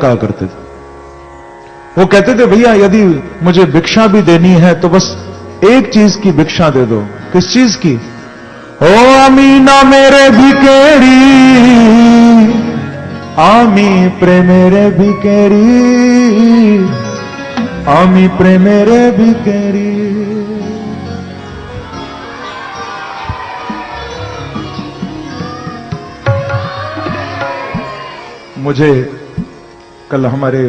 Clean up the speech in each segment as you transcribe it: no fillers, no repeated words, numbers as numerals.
कहा करते थे। वो कहते थे भैया यदि मुझे भिक्षा भी देनी है तो बस एक चीज की भिक्षा दे दो। किस चीज की? ओ अमीना मेरे भिकेरी, आमी प्रेमेरे भिकेरी, आमी प्रेमेरे भिकेरी। मुझे कल हमारे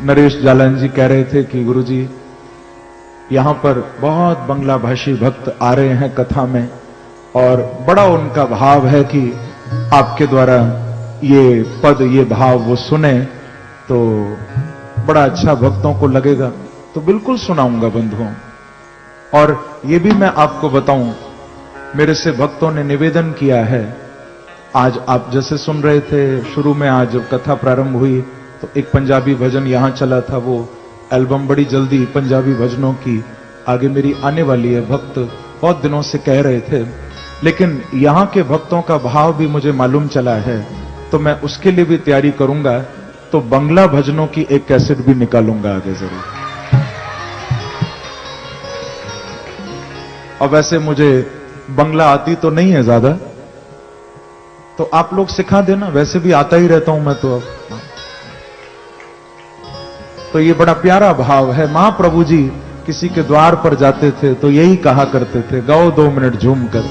नरेश जालन जी कह रहे थे कि गुरुजी यहां पर बहुत बंगला भाषी भक्त आ रहे हैं कथा में और बड़ा उनका भाव है कि आपके द्वारा ये पद ये भाव वो सुने तो बड़ा अच्छा भक्तों को लगेगा। तो बिल्कुल सुनाऊंगा बंधुओं। और ये भी मैं आपको बताऊं, मेरे से भक्तों ने निवेदन किया है। आज आप जैसे सुन रहे थे शुरू में, आज जब कथा प्रारंभ हुई तो एक पंजाबी भजन यहां चला था। वो एल्बम बड़ी जल्दी पंजाबी भजनों की आगे मेरी आने वाली है। भक्त बहुत दिनों से कह रहे थे, लेकिन यहां के भक्तों का भाव भी मुझे मालूम चला है तो मैं उसके लिए भी तैयारी करूंगा। तो बंगला भजनों की एक कैसेट भी निकालूंगा आगे जरूर। और वैसे मुझे बंगला आती तो नहीं है ज्यादा, तो आप लोग सिखा देना, वैसे भी आता ही रहता हूं मैं तो अब। तो ये बड़ा प्यारा भाव है। महाप्रभु जी किसी के द्वार पर जाते थे तो यही कहा करते थे, गाओ 2 मिनट झूम कर।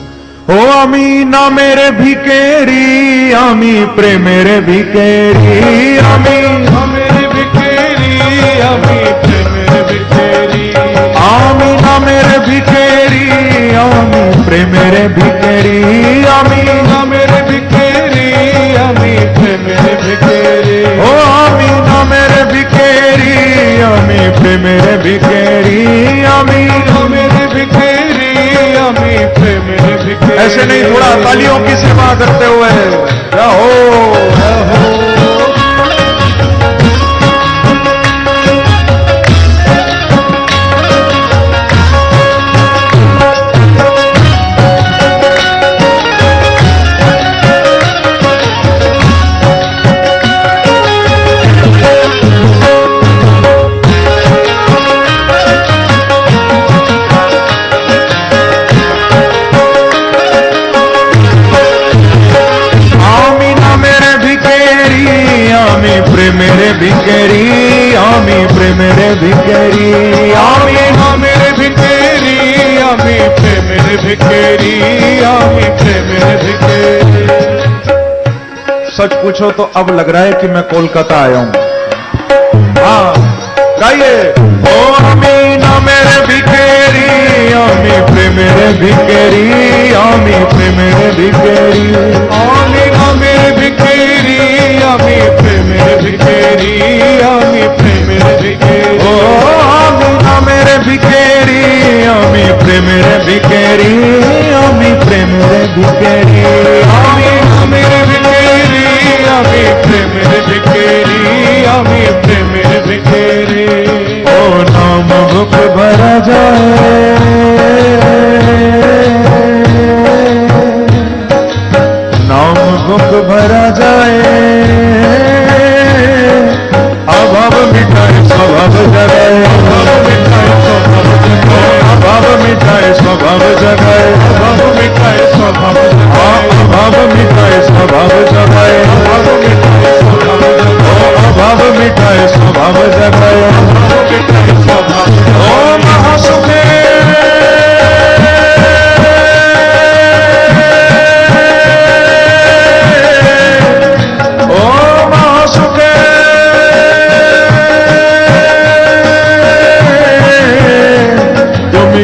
ओ अमीना मेरे भिकेरी, आमी प्रेमेरे भिकेरी, आमी मेरे भिकेरी, आमी प्रेमेरे भिकेरी, आमीना मेरे भिकेरी, आमी प्रेमेरे भिकेरी, आमीना मेरे भिकेरी, आमी प्रेमेरे भिकेरी, ओ आमीना मेरे भिकेरी, आमी प्रेमेरे भिकेरी, आमीना मेरे भिकेरी, आमी प्रेमेरे भिकेरी। ऐसे नहीं, थोड़ा तालियों की सेवा करते हुए क्या हो। प्रेमेरे भिकेरी, आमी प्रेमेरे भिकेरी, आमी मेरे भिकेरी, आमी प्रेमेरे भिकेरी, आमी प्रेमेरे भिकेरी। सच पूछो तो अब लग रहा है कि मैं कोलकाता आया हूं। हाँ गाइए। ओ अमीना मेरे भिकेरी, आमी प्रेमेरे भिकेरी, आमी प्रेमेरे भिकेरी, आमीना मेरे भिकेरी, आमी प्रेमेरे भिकेरी, आमी प्रेमेरे भिकेरी, ओ आमीना मेरे भिकेरी, आमी प्रेमेरे भिकेरी, आमी प्रेमेरे भिकेरी, आमीना मेरे भिकेरी, आमी प्रेमेरे भिकेरी, आमी प्रेमेरे भिकेरी। ओ नाम भुख भरा जाए, नाम भुख भरा जाए, अभाव मिटाए स्वभाव जगाए, अभाव मिटाए स्वभाव जगाए, अभाव मिटाए स्वभाव जगाए, अभाव मिटाए स्वभाव जगाए, अभाव मिटाए स्वभाव जगाए, अभाव मिटाए स्वभाव जगाए, अभाव मिटाए स्वभाव जगाए, अभाव मिटाए स्वभाव जगाए। ओ महासुखे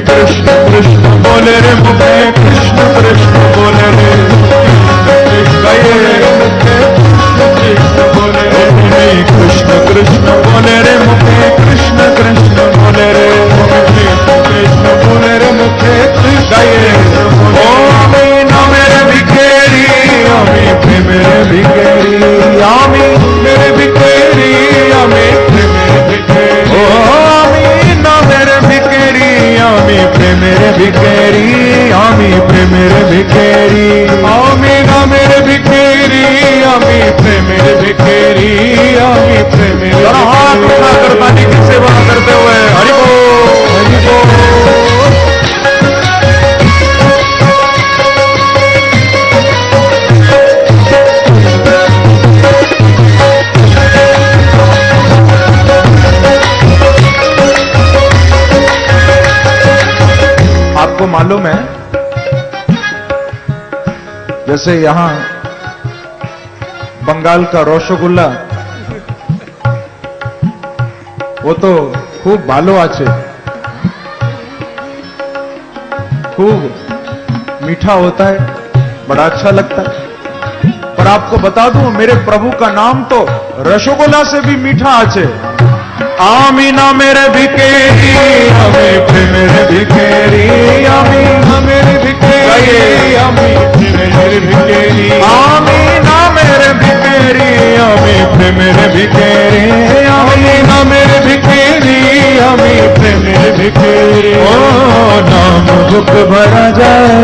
कृष्ण कृष्ण बोले रे मुखे, कृष्ण कृष्ण बोले रे, कृष्ण बोले रे, कृष्ण कृष्ण बोले रे मुखे, कृष्ण कृष्ण बोले रे, कृष्ण बोले रे मुखे, कृष्ण। ओ अमीना मेरे भिकेरी, आमी प्रेमेरे भिकेरी, आमी मेरे भिकेरी, आमी प्रेमेरे भिकेरी, ओ अमीना मेरे भिकेरी, आमी प्रेमेरे भिकेरी, आमी प्रेमेरे भिकेरी, आमीना मेरे भिकेरी, आमी प्रेमेरे भिकेरी, आमी मालूम है, जैसे यहां बंगाल का रसगुल्ला वो तो खूब भालो आचे, खूब मीठा होता है, बड़ा अच्छा लगता है। पर आपको बता दूं, मेरे प्रभु का नाम तो रसगुल्ला से भी मीठा आचे। आमीना मेरे भिकेरी, आमी मेरे भिकेरी, आमीना मेरे भिकेरी, आमी मेरे भिकेरी, आमीना मेरे भिकेरी, आमी मेरे भिकेरी, आमीना मेरे भिकेरी, आमी मेरे भिकेरी। ओ नाम दुख भरा जाए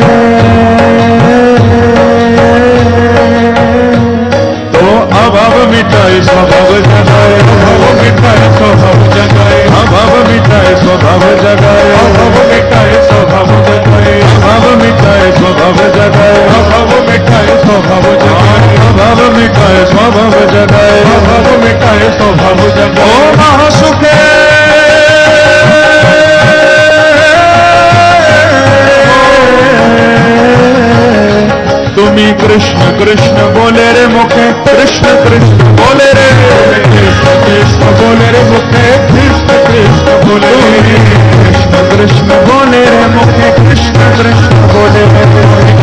तो अभाव मिटाए स्वभाव जगाए, अभाव मिटाए स्वभाव जगाए, अभाव मिटाए स्वभाव जगाए, अभाव मिटाए स्वभाव जगाए, अभाव मिटाए स्वभाव जगाए, अभाव मिटाए स्वभाव जगाए, अभाव मिटाए स्वभाव जगाए, अभाव मिटाए स्वभाव जगाए। ओ महासुखे तुम्ही कृष्ण कृष्ण बोले रे मुखे, कृष्ण कृष्ण बोले रे, कृष्ण कृष्ण बोले रे मुखे, कृष्ण कृष्ण बोले रे, कृष्ण कृष्ण बोले रे मुखे, कृष्ण कृष्ण बोले रे,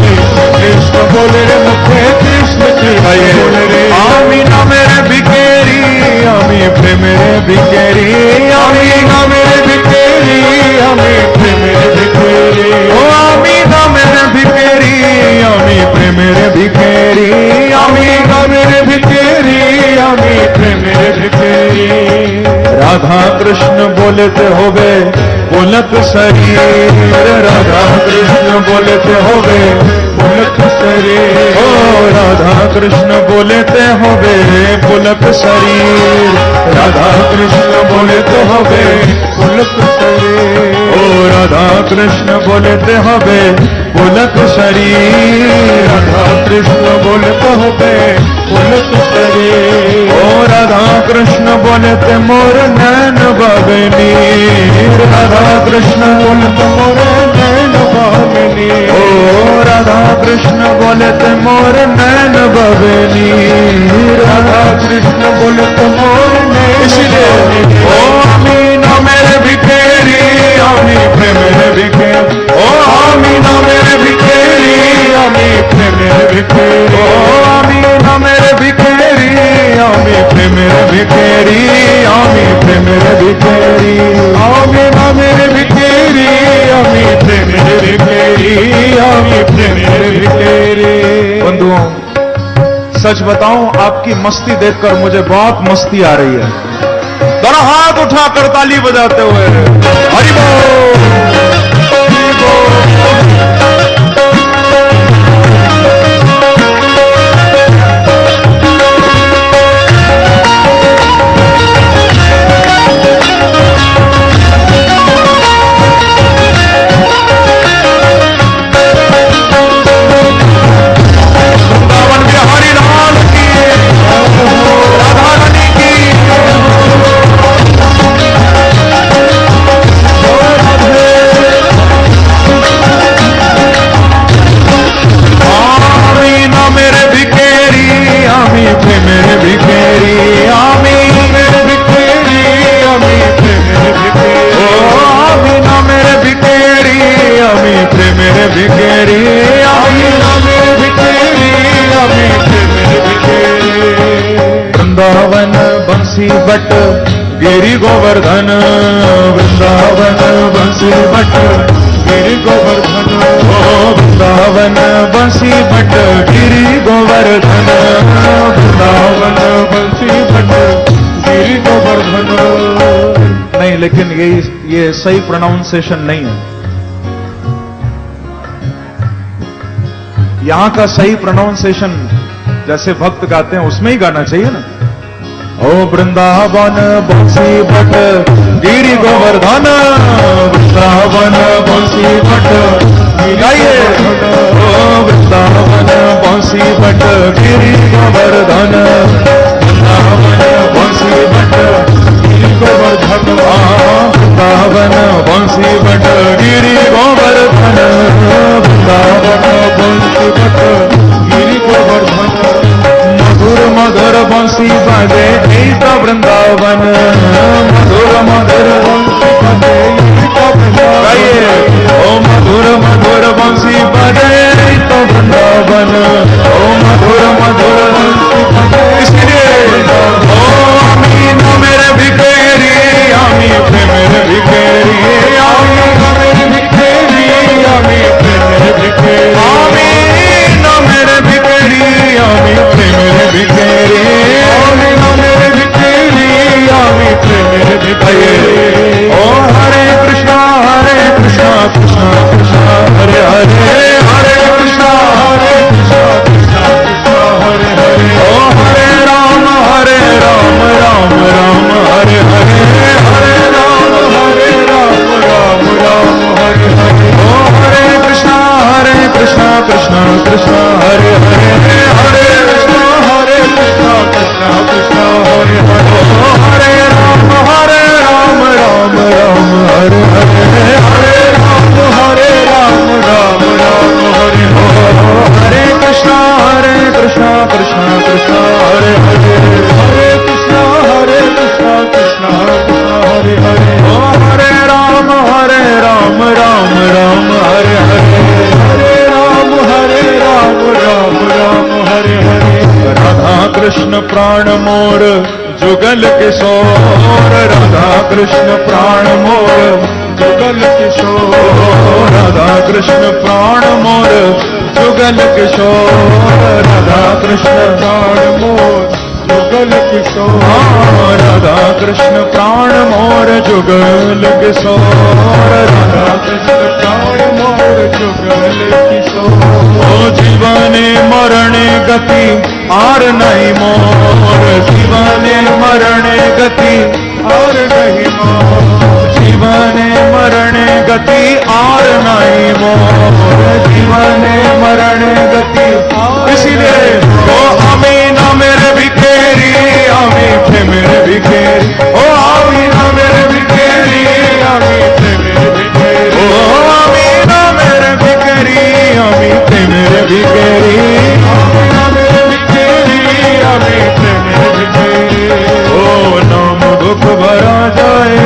कृष्ण कृष्ण बोले रे मुखे, कृष्ण कृष्ण बोले रे। आमीना मेरे भिकेरी, आमी मेरे भिकेरी, आमीना मेरे भिकेरी, आमी मेरे भिकेरी, ओ आमीना मेरे भिकेरी, आमी मेरे भिकेरी, आमीना मेरे भिकेरी, आमी मेरे भिकेरी। राधा कृष्ण बोलते होवे बोलक शरीर, राधा कृष्ण बोलते होवे बोलक शरीर, ओ राधा कृष्ण बोलते होवे बोलक शरीर, राधा कृष्ण बोलते होवे बोलक शरीर, ओ राधा कृष्ण बोलते होवे बोलक शरीर, राधा कृष्ण बोलते होवे बोलक शरीर, ओ राधा कृष्ण बोलते मोर नैन बगनी, राधा कृष्ण बोलते मोर नैन बगनी, ओ राधा कृष्ण बोलते मोर नैन बगनी, राधा कृष्ण बोलते मोर नैन, इसलिए ओ आमीना मेरे भिकेरी, आमी मेरे भिकेरी, ओ आमीना मेरे भिकेरी, आमी मेरे भिकेरी, ओ आमीना मेरे भिकेरी, आमी मेरे भिकेरी, आमी मेरे भिकेरी, आमीना मेरे भिकेरी, आमी मेरे भिकेरी, आमी मेरे भिकेरी। बंधुओं, सच बताऊं, आपकी मस्ती देखकर मुझे बहुत मस्ती आ रही है। दोनों हाथ उठाकर ताली बजाते हुए हरि बोल, हरि बोल। वृंदावन बंसी बट गिरी गोवर्धन, वृंदावन बंसी बट गिरी गोवर्धन, ओ वृंदावन बंसी बट गिरी गोवर्धन, वृंदावन बंसी बट गिरी गोवर्धन। नहीं, लेकिन ये सही प्रोनाउंसिएशन नहीं है। यहां का सही प्रोनाउंसिएशन जैसे भक्त गाते हैं उसमें ही गाना चाहिए ना। ओ वृंदावन बंसी बट गिरी गोवर्धन, वृंदावन बंसी बट गाइए, ओ वृंदावन बंसी बट गिरी गोवर्धन, वृंदावन बंसी बट गिरी गोवर्धन, वृंदावन बंसी बट गिरी गोवर्धन, का वृंदावन, मधुर मधुर बंसी बजे तो वृंदावन, ओ मधुर मधुर बंसी बजे तो वृंदावन, ओ मधुर मधुर बंसी बजे। इसलिए ओ आमीन मेरे भिखेरी, आमीन मेरे भिखेरी, आमीन मेरे भिखेरी, आमीन मेरे भिखेरी, आमीन मेरे भिखेरी, आमीन मेरे भिखेरी, आमीन मेरे भिखेरी, आमीन मेरे भिखेरी। ओ हरे कृष्णा कृष्णा कृष्णा हरे हरे, हरे कृष्णा कृष्णा कृष्णा हरे हरे। ओ हरे राम राम राम हरे हरे, हरे राम राम राम हरे हरे। ओ हरे कृष्णा कृष्णा कृष्णा हरे हरे, हरे कृष्णा कृष्णा कृष्णा हरे हरे। ओ हरे राम राम राम हरे हरे, हरे राम राम हरे हरे। हरे कृष्णा कृष्णा कृष्णा हरे हरे, हरे कृष्णा कृष्णा कृष्णा हरे हरे। ओ हरे राम राम राम हरे हरे, हरे राम राम हरे हरे। राधा कृष्ण प्राण मोर जुगल किशोर, राधा कृष्ण प्राण मोर जुगल किशोर, राधा कृष्ण प्राण मोर जुगल किशोर, राधा कृष्ण प्राण मोर जुगल किशोर, राधा कृष्ण प्राण मोर जुगल किशोर, राधा कृष्ण प्राण मोर जुगल किशोर। ओ जीवने मरणे गति आर नहीं मोर, जीवने मरणे गति आर नहीं मोर, जीवने मरणे गति आर नहीं मोर, जीवने मरणे गति। इसीलिए ओ आमीन मेरे भिखेरी, आमीन मेरे भिखेरी, ओ आमीन मेरे भिखेरी, आमीन मेरे भिखेरी, ओ आमीन मेरे भिखेरी, आमीन मेरे भिखेरी, आमीन मेरे भिखेरी, आमीन मेरे भिखेरी। ओ नाम दुख भरा जाए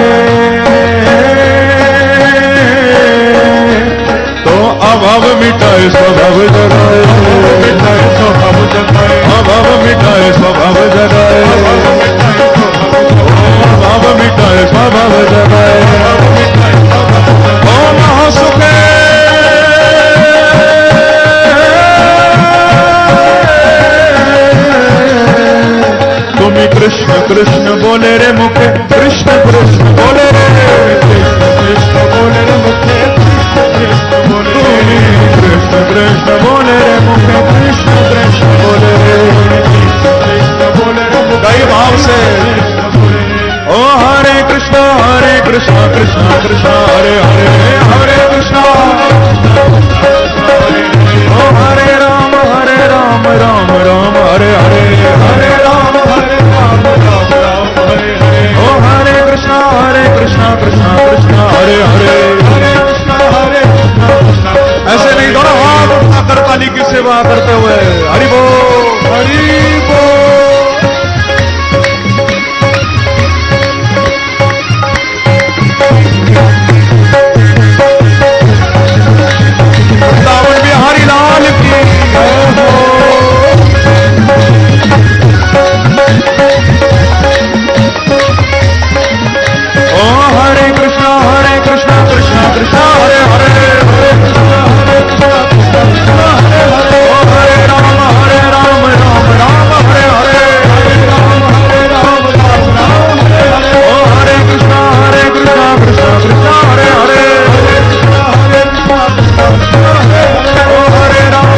तो अभाव मिटाए स्वभाव जगाए, मिटाए स्वभाव जगाए, अभाव मिटाए स्वभाव जगाए, अभाव मिटाए स्वभाव जगाए। ओ महासुख तुम्हें कृष्ण कृष्ण बोले रे मुखे, कृष्ण कृष्ण बोले रे, कृष्ण कृष्ण बोले रे मुखे, कृष्ण बोले रे, कृष्ण कृष्ण बोले रे मुखे, कृष्ण कृष्ण बोले रे, कृष्ण बोले रे मुखे। कई भाव से ओ हरे कृष्णा कृष्णा कृष्णा हरे हरे, हरे कृष्णा ओ हरे राम राम हरे हरे, हरे राम राम हरे हरे। ओ हरे कृष्णा कृष्णा कृष्णा हरे हरे, हरे कृष्णा कृष्णा। ऐसे नहीं दोनों हाथ उठाकर ताली की सेवा करते हुए हरि बोल हरि बोल। वृंदावन बिहारी लाल की ओ हरे कृष्णा कृष्णा कृष्णा हरे हरे, हरे कृष्णा कृष्णा हरे हरे। ओ हरे राम राम राम हरे हरे, हरे राम राम हरे हरे। ओ हरे कृष्णा कृष्णा कृष्णा हरे हरे, हरे कृष्णा कृष्णा हरे हरे। ओ हरे राम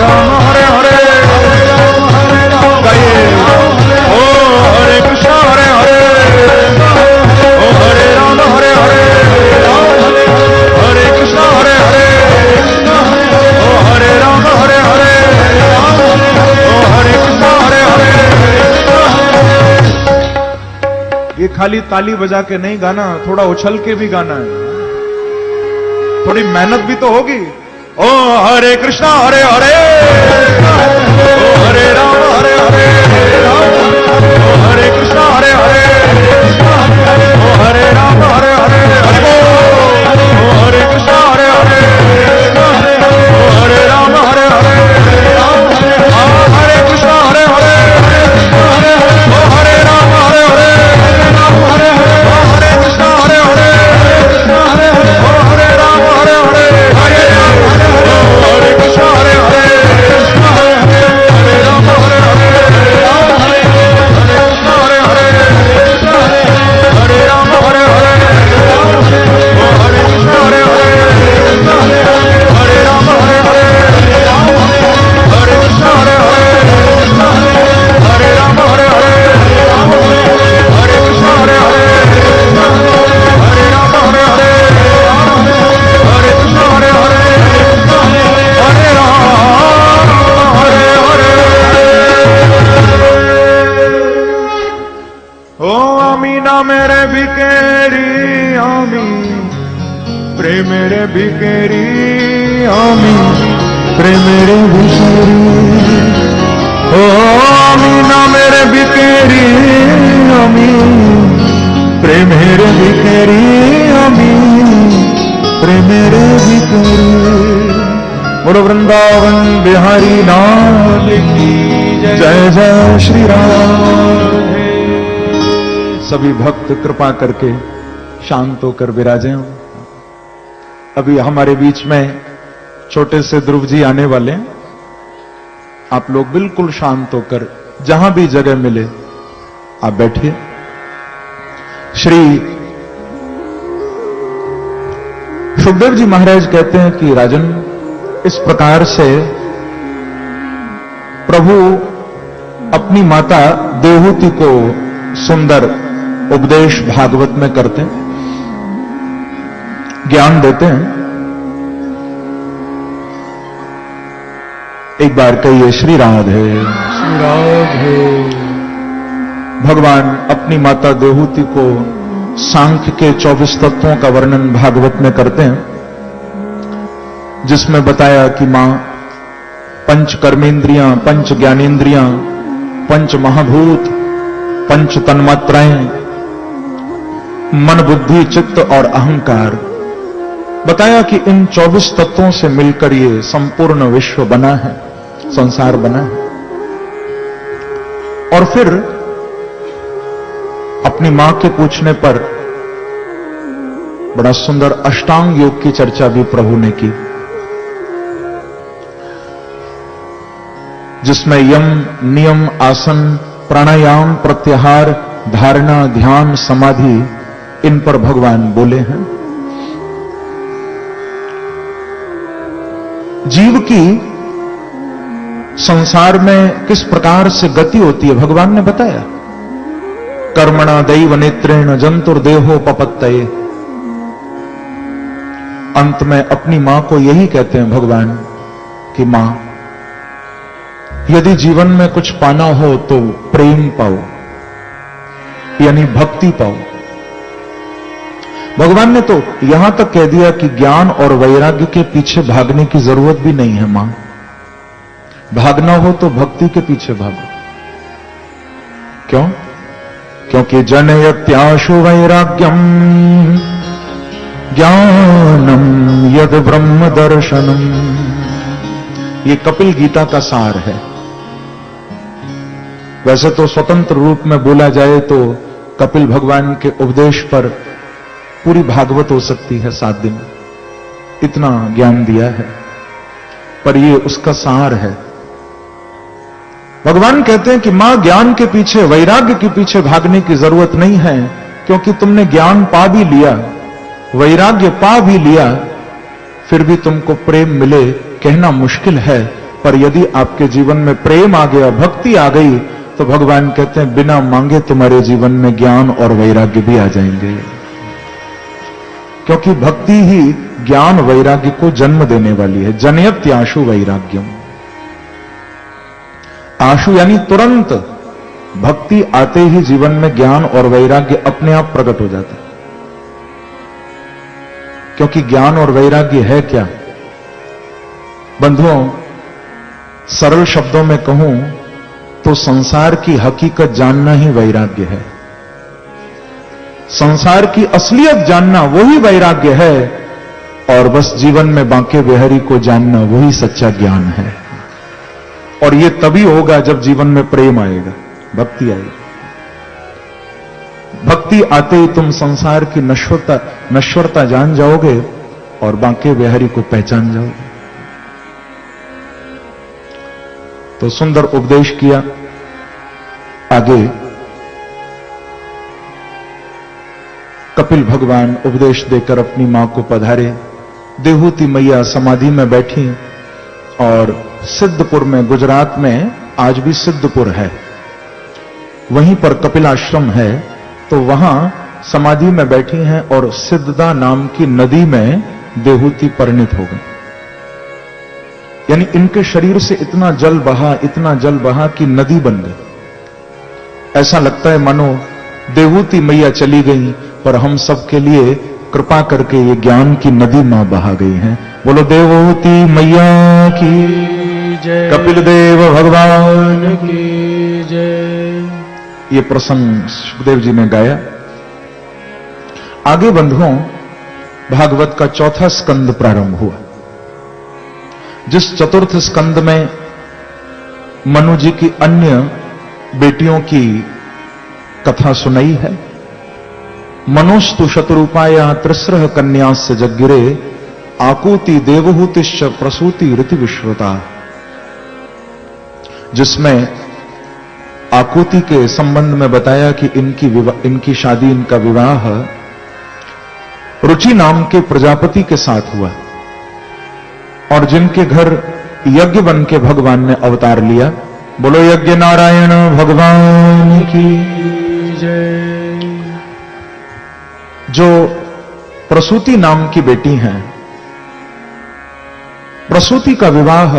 राम हरे हरे, हरे राम गाइए। ओ हरे कृष्णा हरे हरे, ओ हरे राम हरे हरे, हरे कृष्णा हरे हरे, ओ हरे राम हरे हरे, ओ हरे कृष्णा हरे हरे। ये खाली ताली बजा के नहीं गाना, थोड़ा उछल के भी गाना है, थोड़ी मेहनत भी तो होगी। ओ हरे कृष्णा हरे हरे, ओ हरे राम हरे हरे, ओ ना मेरे बिकेरी आमी प्रेमेरे बिकेरी आमी प्रेमेरे बिकेरी ओ आमी ना मेरे बिकेरी आमी प्रेमेरे बिकेरी आमी प्रेमेरे बिकेरी। बोलो वृंदावन बिहारी लाल की जय जय श्री राम। सभी भक्त कृपा करके शांत होकर विराजे। अभी हमारे बीच में छोटे से ध्रुव जी आने वाले हैं। आप लोग बिल्कुल शांत होकर जहां भी जगह मिले आप बैठिए। श्री सुखदेव जी महाराज कहते हैं कि राजन, इस प्रकार से प्रभु अपनी माता देवहूति को सुंदर उपदेश भागवत में करते हैं, ज्ञान देते हैं। एक बार कहिए श्री राधे श्री राधे। भगवान अपनी माता देवहूति को सांख्य के 24 तत्वों का वर्णन भागवत में करते हैं, जिसमें बताया कि मां पंच कर्मेंद्रियां, पंच ज्ञानेंद्रियां, पंच महाभूत, पंच तन्मात्राएं, मन बुद्धि चित्त और अहंकार, बताया कि इन 24 तत्वों से मिलकर ये संपूर्ण विश्व बना है, संसार बना है। और फिर अपनी मां के पूछने पर बड़ा सुंदर अष्टांग योग की चर्चा भी प्रभु ने की, जिसमें यम, नियम, आसन, प्राणायाम, प्रत्याहार, धारणा, ध्यान, समाधि, इन पर भगवान बोले हैं। जीव की संसार में किस प्रकार से गति होती है भगवान ने बताया। कर्मणा दैव नेत्रेण जंतुर्देहो पपत्तये। अंत में अपनी मां को यही कहते हैं भगवान कि मां, यदि जीवन में कुछ पाना हो तो प्रेम पाओ, यानी भक्ति पाओ। भगवान ने तो यहां तक कह दिया कि ज्ञान और वैराग्य के पीछे भागने की जरूरत भी नहीं है मां। भागना हो तो भक्ति के पीछे भागो। क्यों? क्योंकि जनयत्याशु वैराग्यम ज्ञानम यद ब्रह्म दर्शनम। ये कपिल गीता का सार है। वैसे तो स्वतंत्र रूप में बोला जाए तो कपिल भगवान के उपदेश पर पूरी भागवत हो सकती है 7 दिन, इतना ज्ञान दिया है, पर ये उसका सार है। भगवान कहते हैं कि मां, ज्ञान के पीछे, वैराग्य के पीछे भागने की जरूरत नहीं है, क्योंकि तुमने ज्ञान पा भी लिया, वैराग्य पा भी लिया, फिर भी तुमको प्रेम मिले कहना मुश्किल है। पर यदि आपके जीवन में प्रेम आ गया, भक्ति आ गई, तो भगवान कहते हैं बिना मांगे तुम्हारे जीवन में ज्ञान और वैराग्य भी आ जाएंगे। क्योंकि भक्ति ही ज्ञान वैराग्य को जन्म देने वाली है। जनयत्याशु वैराग्यम। आशु यानी तुरंत, भक्ति आते ही जीवन में ज्ञान और वैराग्य अपने आप प्रकट हो जाता है। क्योंकि ज्ञान और वैराग्य है क्या बंधुओं? सरल शब्दों में कहूं तो संसार की हकीकत जानना ही वैराग्य है। संसार की असलियत जानना वही वैराग्य है, और बस जीवन में बांके बिहारी को जानना वही सच्चा ज्ञान है। और ये तभी होगा जब जीवन में प्रेम आएगा, भक्ति आएगी। भक्ति आते ही तुम संसार की नश्वरता जान जाओगे और बांके बिहारी को पहचान जाओगे। तो सुंदर उपदेश किया। आगे कपिल भगवान उपदेश देकर अपनी मां को पधारे। देवहूति मैया समाधि में बैठी और सिद्धपुर में, गुजरात में आज भी सिद्धपुर है, वहीं पर कपिल आश्रम है, तो वहां समाधि में बैठी हैं और सिद्धदा नाम की नदी में देवहूति परिणित हो गई। यानी इनके शरीर से इतना जल बहा कि नदी बन गई। ऐसा लगता है मानो देवहूति मैया चली गई, पर हम सब के लिए कृपा करके ये ज्ञान की नदी मां बहा गई हैं। बोलो देवहूति मैया की जय, कपिल देव भगवान की जय। ये प्रसंग सुखदेव जी ने गाया। आगे बंधुओं, भागवत का चौथा स्कंद प्रारंभ हुआ। जिस चतुर्थ स्कंद में मनु जी की अन्य बेटियों की कथा सुनाई है। मनोस्तु शतरूपाया त्रिस्रह कन्यास्य जग्गिरे आकूति देवहूतिश्च प्रसूति ऋति विश्रुता, जिसमें आकूति के संबंध में बताया कि इनकी शादी, इनका विवाह रुचि नाम के प्रजापति के साथ हुआ, और जिनके घर यज्ञ बन के भगवान ने अवतार लिया। बोलो यज्ञ नारायण भगवान की जय। जो प्रसूति नाम की बेटी हैं, प्रसूति का विवाह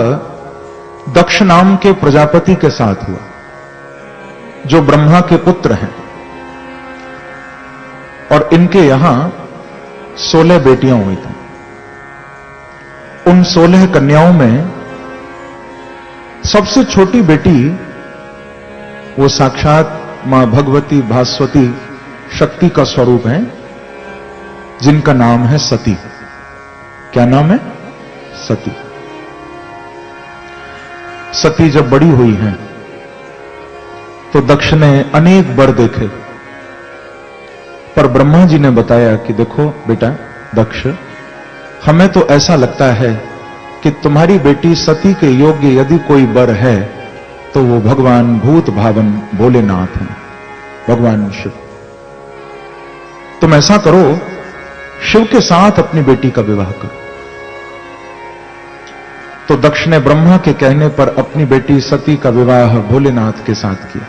दक्ष नाम के प्रजापति के साथ हुआ, जो ब्रह्मा के पुत्र हैं, और इनके यहां 16 बेटियां हुई थी। उन 16 कन्याओं में सबसे छोटी बेटी वो साक्षात मां भगवती भास्वती शक्ति का स्वरूप है, जिनका नाम है सती। क्या नाम है? सती। सती जब बड़ी हुई हैं तो दक्ष ने अनेक वर देखे, पर ब्रह्मा जी ने बताया कि देखो बेटा दक्ष, हमें तो ऐसा लगता है कि तुम्हारी बेटी सती के योग्य यदि कोई वर है तो वो भगवान भूत भावन भोलेनाथ हैं, भगवान शिव। तुम ऐसा करो, शिव के साथ अपनी बेटी का विवाह करो। तो दक्ष ने ब्रह्मा के कहने पर अपनी बेटी सती का विवाह भोलेनाथ के साथ किया।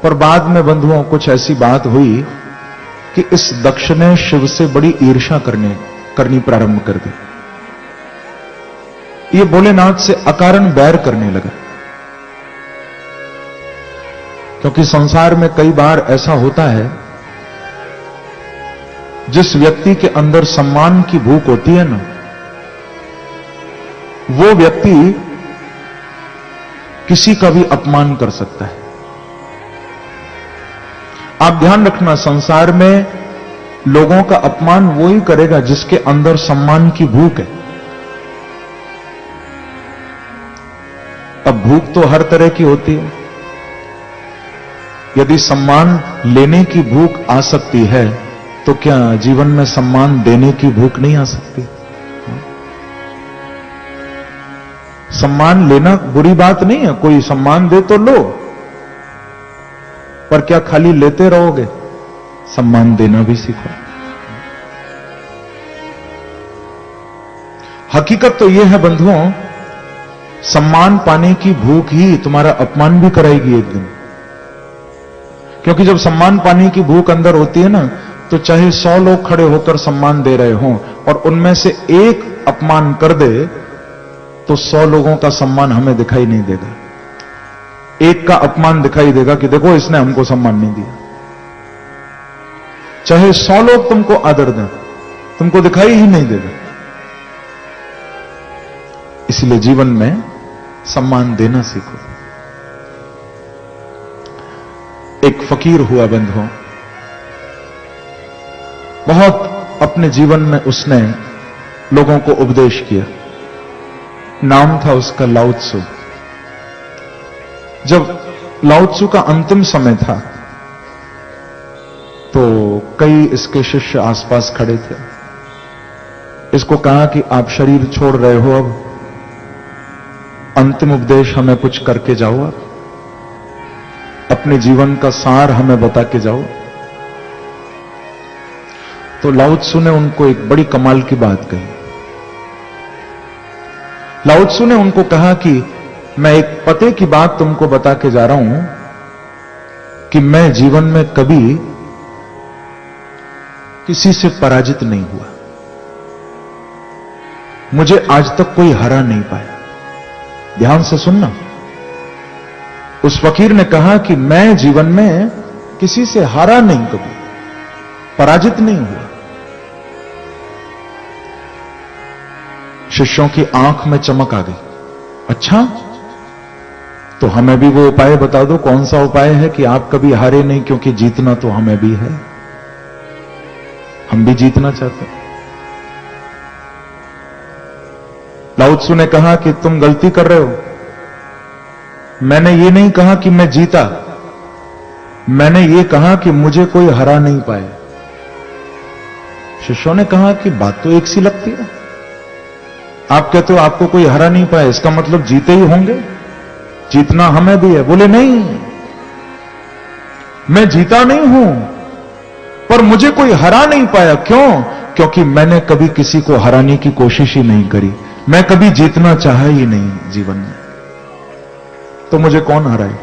पर बाद में बंधुओं कुछ ऐसी बात हुई कि इस दक्ष ने शिव से बड़ी ईर्ष्या करनी प्रारंभ कर दी। ये भोलेनाथ से अकारण बैर करने लगा, क्योंकि संसार में कई बार ऐसा होता है, जिस व्यक्ति के अंदर सम्मान की भूख होती है ना, वो व्यक्ति किसी का भी अपमान कर सकता है। आप ध्यान रखना, संसार में लोगों का अपमान वो ही करेगा जिसके अंदर सम्मान की भूख है। अब भूख तो हर तरह की होती है। यदि सम्मान लेने की भूख आ सकती है तो क्या जीवन में सम्मान देने की भूख नहीं आ सकती? सम्मान लेना बुरी बात नहीं है, कोई सम्मान दे तो लो, पर क्या खाली लेते रहोगे? सम्मान देना भी सीखो। हकीकत तो यह है बंधुओं, सम्मान पाने की भूख ही तुम्हारा अपमान भी कराएगी एक दिन। क्योंकि जब सम्मान पाने की भूख अंदर होती है ना, तो चाहे 100 लोग खड़े होकर सम्मान दे रहे हों और उनमें से एक अपमान कर दे, तो 100 लोगों का सम्मान हमें दिखाई नहीं देगा। एक का अपमान दिखाई देगा कि देखो इसने हमको सम्मान नहीं दिया। चाहे 100 लोग तुमको आदर दें, तुमको दिखाई ही नहीं देगा। इसलिए जीवन में सम्मान देना सीखो। एक फकीर हुआ बंधुओं, बहुत अपने जीवन में उसने लोगों को उपदेश किया। नाम था उसका लाओ त्सु। जब लाओ त्सु का अंतिम समय था तो कई इसके शिष्य आसपास खड़े थे। इसको कहा कि आप शरीर छोड़ रहे हो, अब अंतिम उपदेश हमें कुछ करके जाओ, आप अपने जीवन का सार हमें बता के जाओ। तो लाओ त्सु ने उनको एक बड़ी कमाल की बात कही। लाओ त्सु ने उनको कहा कि मैं एक पते की बात तुमको बता के जा रहा हूं कि मैं जीवन में कभी किसी से पराजित नहीं हुआ। मुझे आज तक कोई हरा नहीं पाया। ध्यान से सुनना, उस फकीर ने कहा कि मैं जीवन में किसी से हारा नहीं, कभी पराजित नहीं हुआ। शिष्यों की आंख में चमक आ गई। अच्छा, तो हमें भी वो उपाय बता दो, कौन सा उपाय है कि आप कभी हारे नहीं, क्योंकि जीतना तो हमें भी है, हम भी जीतना चाहते हैं। लाओ त्सु ने कहा कि तुम गलती कर रहे हो, मैंने ये नहीं कहा कि मैं जीता, मैंने ये कहा कि मुझे कोई हरा नहीं पाए। शिष्यों ने कहा कि बात तो एक सी लगती है, आप कहते हो आपको कोई हरा नहीं पाए, इसका मतलब जीते ही होंगे, जीतना हमें भी है। बोले नहीं, मैं जीता नहीं हूं, पर मुझे कोई हरा नहीं पाया। क्यों? क्योंकि मैंने कभी किसी को हराने की कोशिश ही नहीं करी, मैं कभी जीतना चाहा ही नहीं जीवन में, तो मुझे कौन हराए?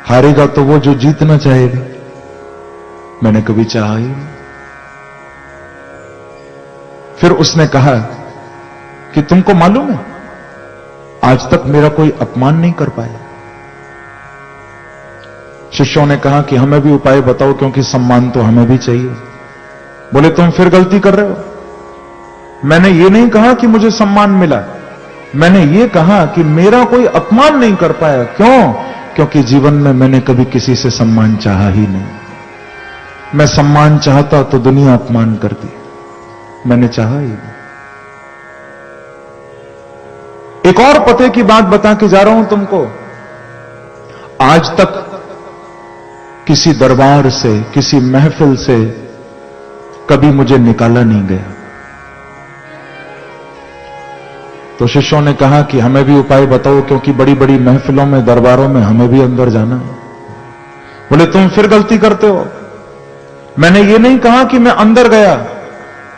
हारेगा तो वो जो जीतना चाहेगा, मैंने कभी चाहा ही नहीं। फिर उसने कहा कि तुमको मालूम है, आज तक मेरा कोई अपमान नहीं कर पाया। शिष्यों ने कहा कि हमें भी उपाय बताओ, क्योंकि सम्मान तो हमें भी चाहिए। बोले तुम फिर गलती कर रहे हो, मैंने ये नहीं कहा कि मुझे सम्मान मिला, मैंने ये कहा कि मेरा कोई अपमान नहीं कर पाया। क्यों? क्योंकि जीवन में मैंने कभी किसी से सम्मान चाहा ही नहीं। मैं सम्मान चाहता तो दुनिया अपमान करती, मैंने चाहा ही नहीं। एक और पते की बात बता के जा रहा हूं तुमको। आज तक किसी दरबार से, किसी महफिल से कभी मुझे निकाला नहीं गया। तो शिष्यों ने कहा कि हमें भी उपाय बताओ, क्योंकि बड़ी बड़ी महफिलों में, दरबारों में हमें भी अंदर जाना है। बोले तुम फिर गलती करते हो, मैंने ये नहीं कहा कि मैं अंदर गया,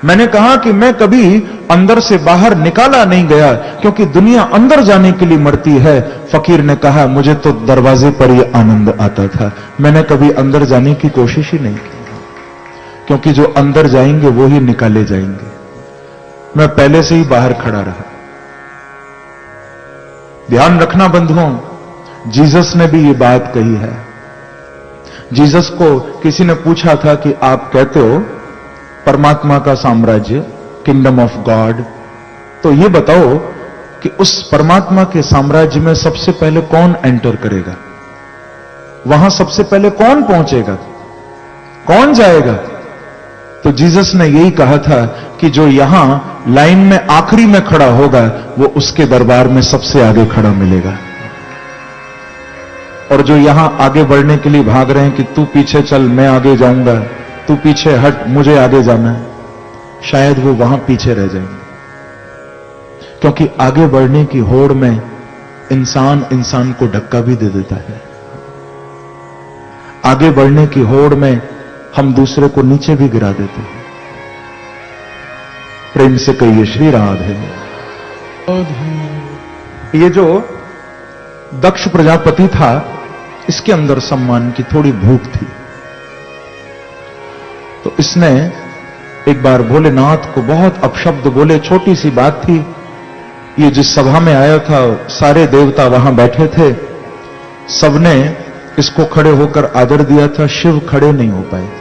मैंने कहा कि मैं कभी अंदर से बाहर निकाला नहीं गया, क्योंकि दुनिया अंदर जाने के लिए मरती है। फकीर ने कहा मुझे तो दरवाजे पर ही आनंद आता था, मैंने कभी अंदर जाने की कोशिश ही नहीं की, क्योंकि जो अंदर जाएंगे वो ही निकाले जाएंगे, मैं पहले से ही बाहर खड़ा रहा। ध्यान रखना बंधुओं, जीसस ने भी ये बात कही है। जीसस को किसी ने पूछा था कि आप कहते हो परमात्मा का साम्राज्य, किंगडम ऑफ गॉड, तो ये बताओ कि उस परमात्मा के साम्राज्य में सबसे पहले कौन एंटर करेगा, वहां सबसे पहले कौन पहुंचेगा, कौन जाएगा? तो जीसस ने यही कहा था कि जो यहां लाइन में आखिरी में खड़ा होगा, वो उसके दरबार में सबसे आगे खड़ा मिलेगा। और जो यहां आगे बढ़ने के लिए भाग रहे हैं कि तू पीछे चल, मैं आगे जाऊंगा, तू पीछे हट, मुझे आगे जाना है, शायद वो वहां पीछे रह जाएंगे। क्योंकि आगे बढ़ने की होड़ में इंसान इंसान को धक्का भी दे देता है। आगे बढ़ने की होड़ में हम दूसरे को नीचे भी गिरा देते हैं। प्रेम से कहिए श्री राधे। ये जो दक्ष प्रजापति था, इसके अंदर सम्मान की थोड़ी भूख थी, तो इसने एक बार भोलेनाथ को बहुत अपशब्द बोले। छोटी सी बात थी, ये जिस सभा में आया था सारे देवता वहां बैठे थे, सबने इसको खड़े होकर आदर दिया था, शिव खड़े नहीं हो पाए थे।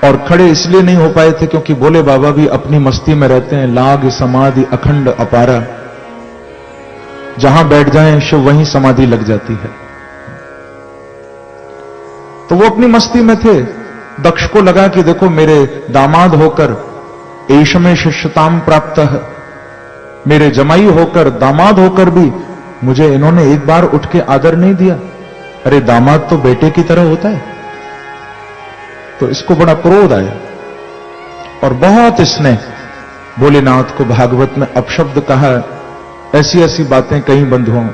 और खड़े इसलिए नहीं हो पाए थे क्योंकि भोले बाबा भी अपनी मस्ती में रहते हैं, लाग समाधि अखंड अपारा, जहां बैठ जाएं शिव वहीं समाधि लग जाती है। तो वो अपनी मस्ती में थे। दक्ष को लगा कि देखो मेरे दामाद होकर एष में शिष्यताम प्राप्त है, मेरे जमाई होकर, दामाद होकर भी मुझे इन्होंने एक बार उठ के आदर नहीं दिया। अरे दामाद तो बेटे की तरह होता है। तो इसको बड़ा क्रोध आया और बहुत इसने भोलेनाथ को भागवत में अपशब्द कहा, ऐसी ऐसी बातें कहीं बंधुओं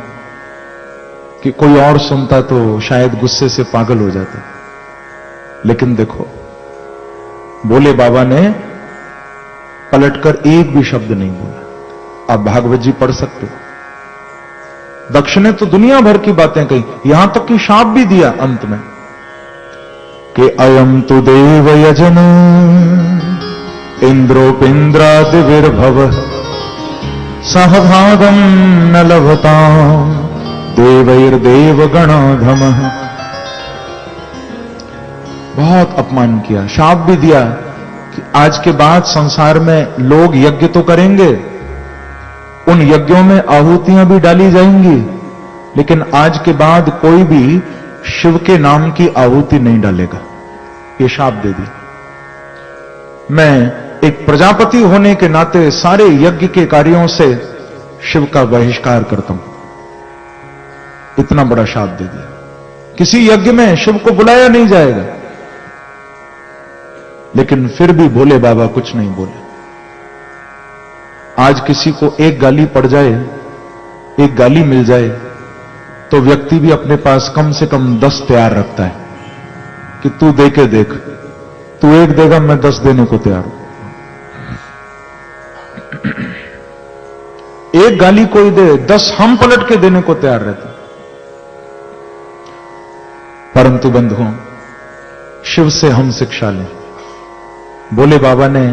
कि कोई और सुनता तो शायद गुस्से से पागल हो जाता। लेकिन देखो भोले बाबा ने पलटकर एक भी शब्द नहीं बोला। आप भागवत जी पढ़ सकते हो। दक्ष ने तो दुनिया भर की बातें कही, यहां तक कि शाप भी दिया अंत में कि अयम तु देव यजन इंद्रोपिंद्रादिविर्भव सहभागम न लभताम देवैर्देव गणाधमः। बहुत अपमान किया, शाप भी दिया कि आज के बाद संसार में लोग यज्ञ तो करेंगे, उन यज्ञों में आहुतियां भी डाली जाएंगी, लेकिन आज के बाद कोई भी शिव के नाम की आहुति नहीं डालेगा। ये शाप दे दी। मैं एक प्रजापति होने के नाते सारे यज्ञ के कार्यों से शिव का बहिष्कार करता हूं। इतना बड़ा शाप दे दिया। किसी यज्ञ में शिव को बुलाया नहीं जाएगा। लेकिन फिर भी भोले बाबा कुछ नहीं बोले। आज किसी को एक गाली पड़ जाए, एक गाली मिल जाए, तो व्यक्ति भी अपने पास कम से कम 10 तैयार रखता है कि तू दे के देख, तू एक देगा मैं 10 देने को तैयार हूं। एक गाली कोई दे, 10 हम पलट के देने को तैयार रहते। परंतु बंधुओं, शिव से हम शिक्षा लें। भोले बाबा ने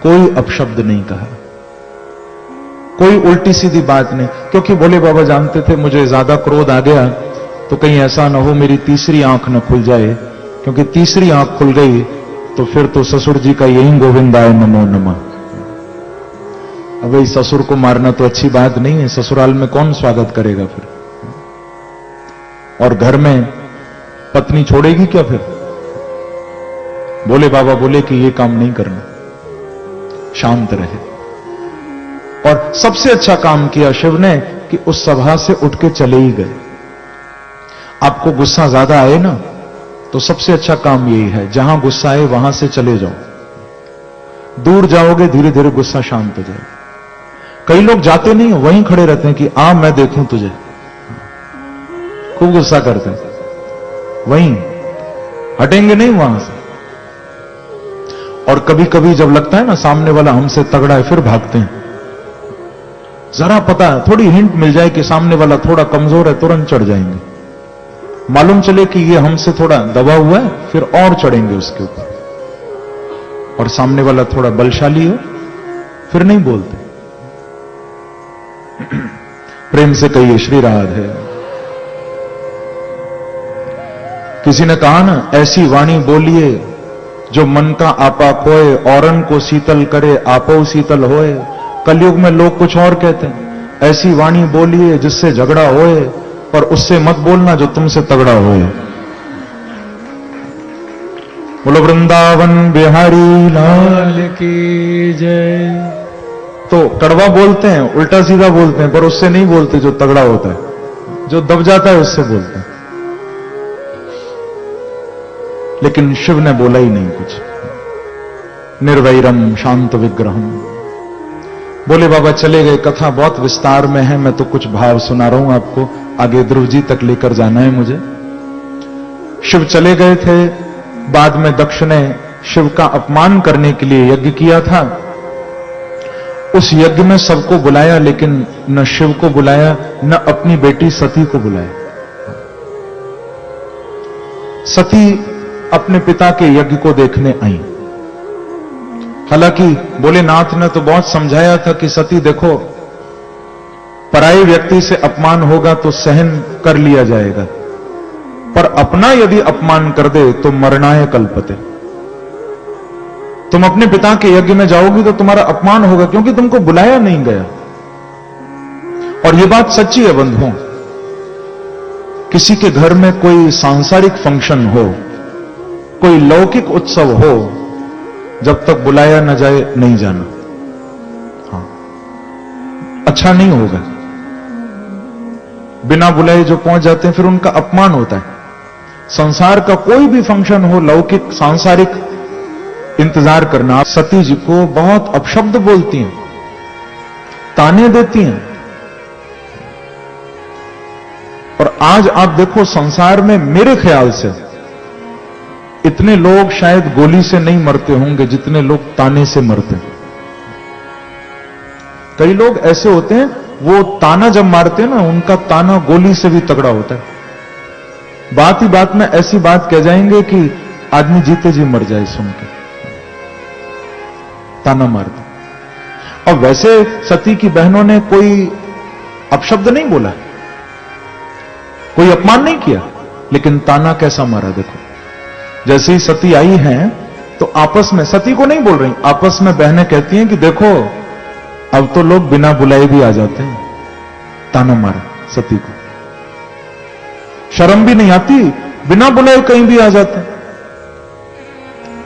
कोई अपशब्द नहीं कहा, कोई उल्टी सीधी बात नहीं, क्योंकि भोले बाबा जानते थे मुझे ज्यादा क्रोध आ गया तो कहीं ऐसा ना हो मेरी तीसरी आंख न खुल जाए, क्योंकि तीसरी आंख खुल गई तो फिर तो ससुर जी का यही गोविंदाय नमो नमः। अब इस ससुर को मारना तो अच्छी बात नहीं है, ससुराल में कौन स्वागत करेगा फिर, और घर में पत्नी छोड़ेगी क्या फिर। भोले बाबा बोले कि ये काम नहीं करना, शांत रहे। और सबसे अच्छा काम किया शिव ने कि उस सभा से उठ के चले ही गए। आपको गुस्सा ज्यादा आए ना, तो सबसे अच्छा काम यही है, जहां गुस्सा आए वहां से चले जाओ। दूर जाओगे धीरे धीरे गुस्सा शांत हो जाएगा। कई लोग जाते नहीं, वहीं खड़े रहते हैं कि आ मैं देखूं तुझे, खूब गुस्सा करते हैं, वहीं हटेंगे नहीं वहां से। और कभी कभी जब लगता है ना सामने वाला हमसे तगड़ा है, फिर भागते हैं। जरा पता है, थोड़ी हिंट मिल जाए कि सामने वाला थोड़ा कमजोर है, तुरंत चढ़ जाएंगे। मालूम चले कि ये हमसे थोड़ा दबा हुआ है, फिर और चढ़ेंगे उसके ऊपर। और सामने वाला थोड़ा बलशाली हो, फिर नहीं बोलते। प्रेम से कहिए श्री राधे। किसी ने कहा ना, ऐसी वाणी बोलिए जो मन का आपा खोए, औरन को शीतल करे आपो शीतल होए। कलयुग में लोग कुछ और कहते हैं, ऐसी वाणी बोलिए जिससे झगड़ा होए, पर उससे मत बोलना जो तुमसे तगड़ा होए। बोलो वृंदावन बिहारी लाल की जय। तो कड़वा बोलते हैं, उल्टा सीधा बोलते हैं, पर उससे नहीं बोलते जो तगड़ा होता है, जो दब जाता है उससे बोलते हैं। लेकिन शिव ने बोला ही नहीं कुछ। निर्वैरम शांत विग्रहम। बोले बाबा चले गए। कथा बहुत विस्तार में है, मैं तो कुछ भाव सुना रहा हूं आपको, आगे ध्रुव जी तक लेकर जाना है मुझे। शिव चले गए थे। बाद में दक्ष ने शिव का अपमान करने के लिए यज्ञ किया था। उस यज्ञ में सबको बुलाया, लेकिन न शिव को बुलाया, न अपनी बेटी सती को बुलाया। सती अपने पिता के यज्ञ को देखने आई। हालांकि भोलेनाथ ने तो बहुत समझाया था कि सती देखो, पराये व्यक्ति से अपमान होगा तो सहन कर लिया जाएगा, पर अपना यदि अपमान कर दे तो मरणाय कल्पते। तुम अपने पिता के यज्ञ में जाओगी तो तुम्हारा अपमान होगा, क्योंकि तुमको बुलाया नहीं गया। और यह बात सच्ची है बंधुओं। किसी के घर में कोई सांसारिक फंक्शन हो, कोई लौकिक उत्सव हो, जब तक बुलाया न जाए नहीं जाना। हाँ, अच्छा नहीं होगा। बिना बुलाए जो पहुंच जाते हैं फिर उनका अपमान होता है। संसार का कोई भी फंक्शन हो, लौकिक सांसारिक, इंतजार करना। सती जी को बहुत अपशब्द बोलती हैं, ताने देती हैं। और आज आप देखो संसार में मेरे ख्याल से इतने लोग शायद गोली से नहीं मरते होंगे जितने लोग ताने से मरते हैं। कई लोग ऐसे होते हैं, वो ताना जब मारते हैं ना, उनका ताना गोली से भी तगड़ा होता है। बात ही बात में ऐसी बात कह जाएंगे कि आदमी जीते जी मर जाए सुन के, ताना मारते। और वैसे सती की बहनों ने कोई अपशब्द नहीं बोला, कोई अपमान नहीं किया, लेकिन ताना कैसा मारा देखो। जैसे ही सती आई हैं तो आपस में, सती को नहीं बोल रही, आपस में बहनें कहती हैं कि देखो अब तो लोग बिना बुलाए भी आ जाते हैं। ताना मारा सती को, शर्म भी नहीं आती, बिना बुलाए कहीं भी आ जाते हैं।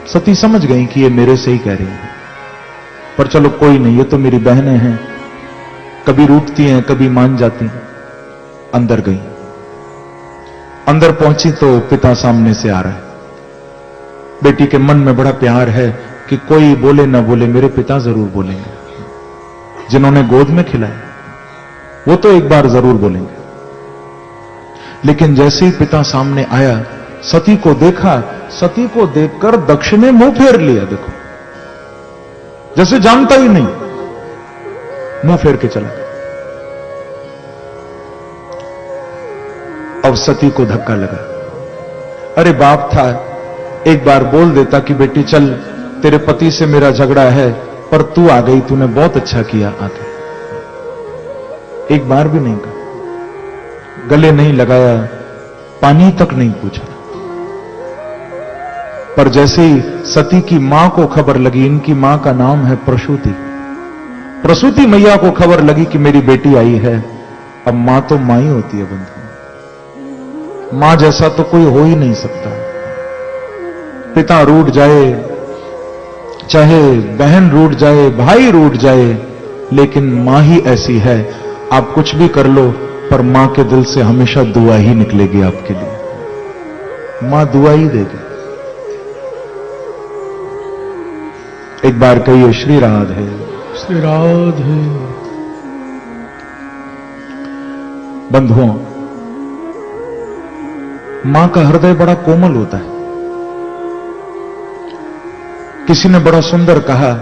सती समझ गई कि ये मेरे से ही कह रही है, पर चलो कोई नहीं, ये तो मेरी बहनें हैं, कभी रूठती हैं कभी मान जाती हैं। अंदर गई, अंदर पहुंची तो पिता सामने से आ रहा है। बेटी के मन में बड़ा प्यार है कि कोई बोले ना बोले मेरे पिता जरूर बोलेंगे, जिन्होंने गोद में खिलाया वो तो एक बार जरूर बोलेंगे। लेकिन जैसे ही पिता सामने आया, सती को देखा, सती को देखकर दक्ष ने मुंह फेर लिया। देखो जैसे जानता ही नहीं, मुंह फेर के चला गया। अब सती को धक्का लगा, अरे बाप था, एक बार बोल देता कि बेटी चल, तेरे पति से मेरा झगड़ा है, पर तू आ गई, तूने बहुत अच्छा किया आके। एक बार भी नहीं कहा, गले नहीं लगाया, पानी तक नहीं पूछा। पर जैसे ही सती की मां को खबर लगी, इनकी मां का नाम है प्रसूति, प्रसूति मैया को खबर लगी कि मेरी बेटी आई है। अब मां तो मां ही होती है बंधु, मां जैसा तो कोई हो ही नहीं सकता। पिता रूठ जाए, चाहे बहन रूठ जाए, भाई रूठ जाए, लेकिन मां ही ऐसी है, आप कुछ भी कर लो पर मां के दिल से हमेशा दुआ ही निकलेगी आपके लिए, मां दुआ ही देगी। एक बार कहिए श्री राधे, श्री राधे। बंधुओं, मां का हृदय बड़ा कोमल होता है। किसी ने बड़ा सुंदर कहा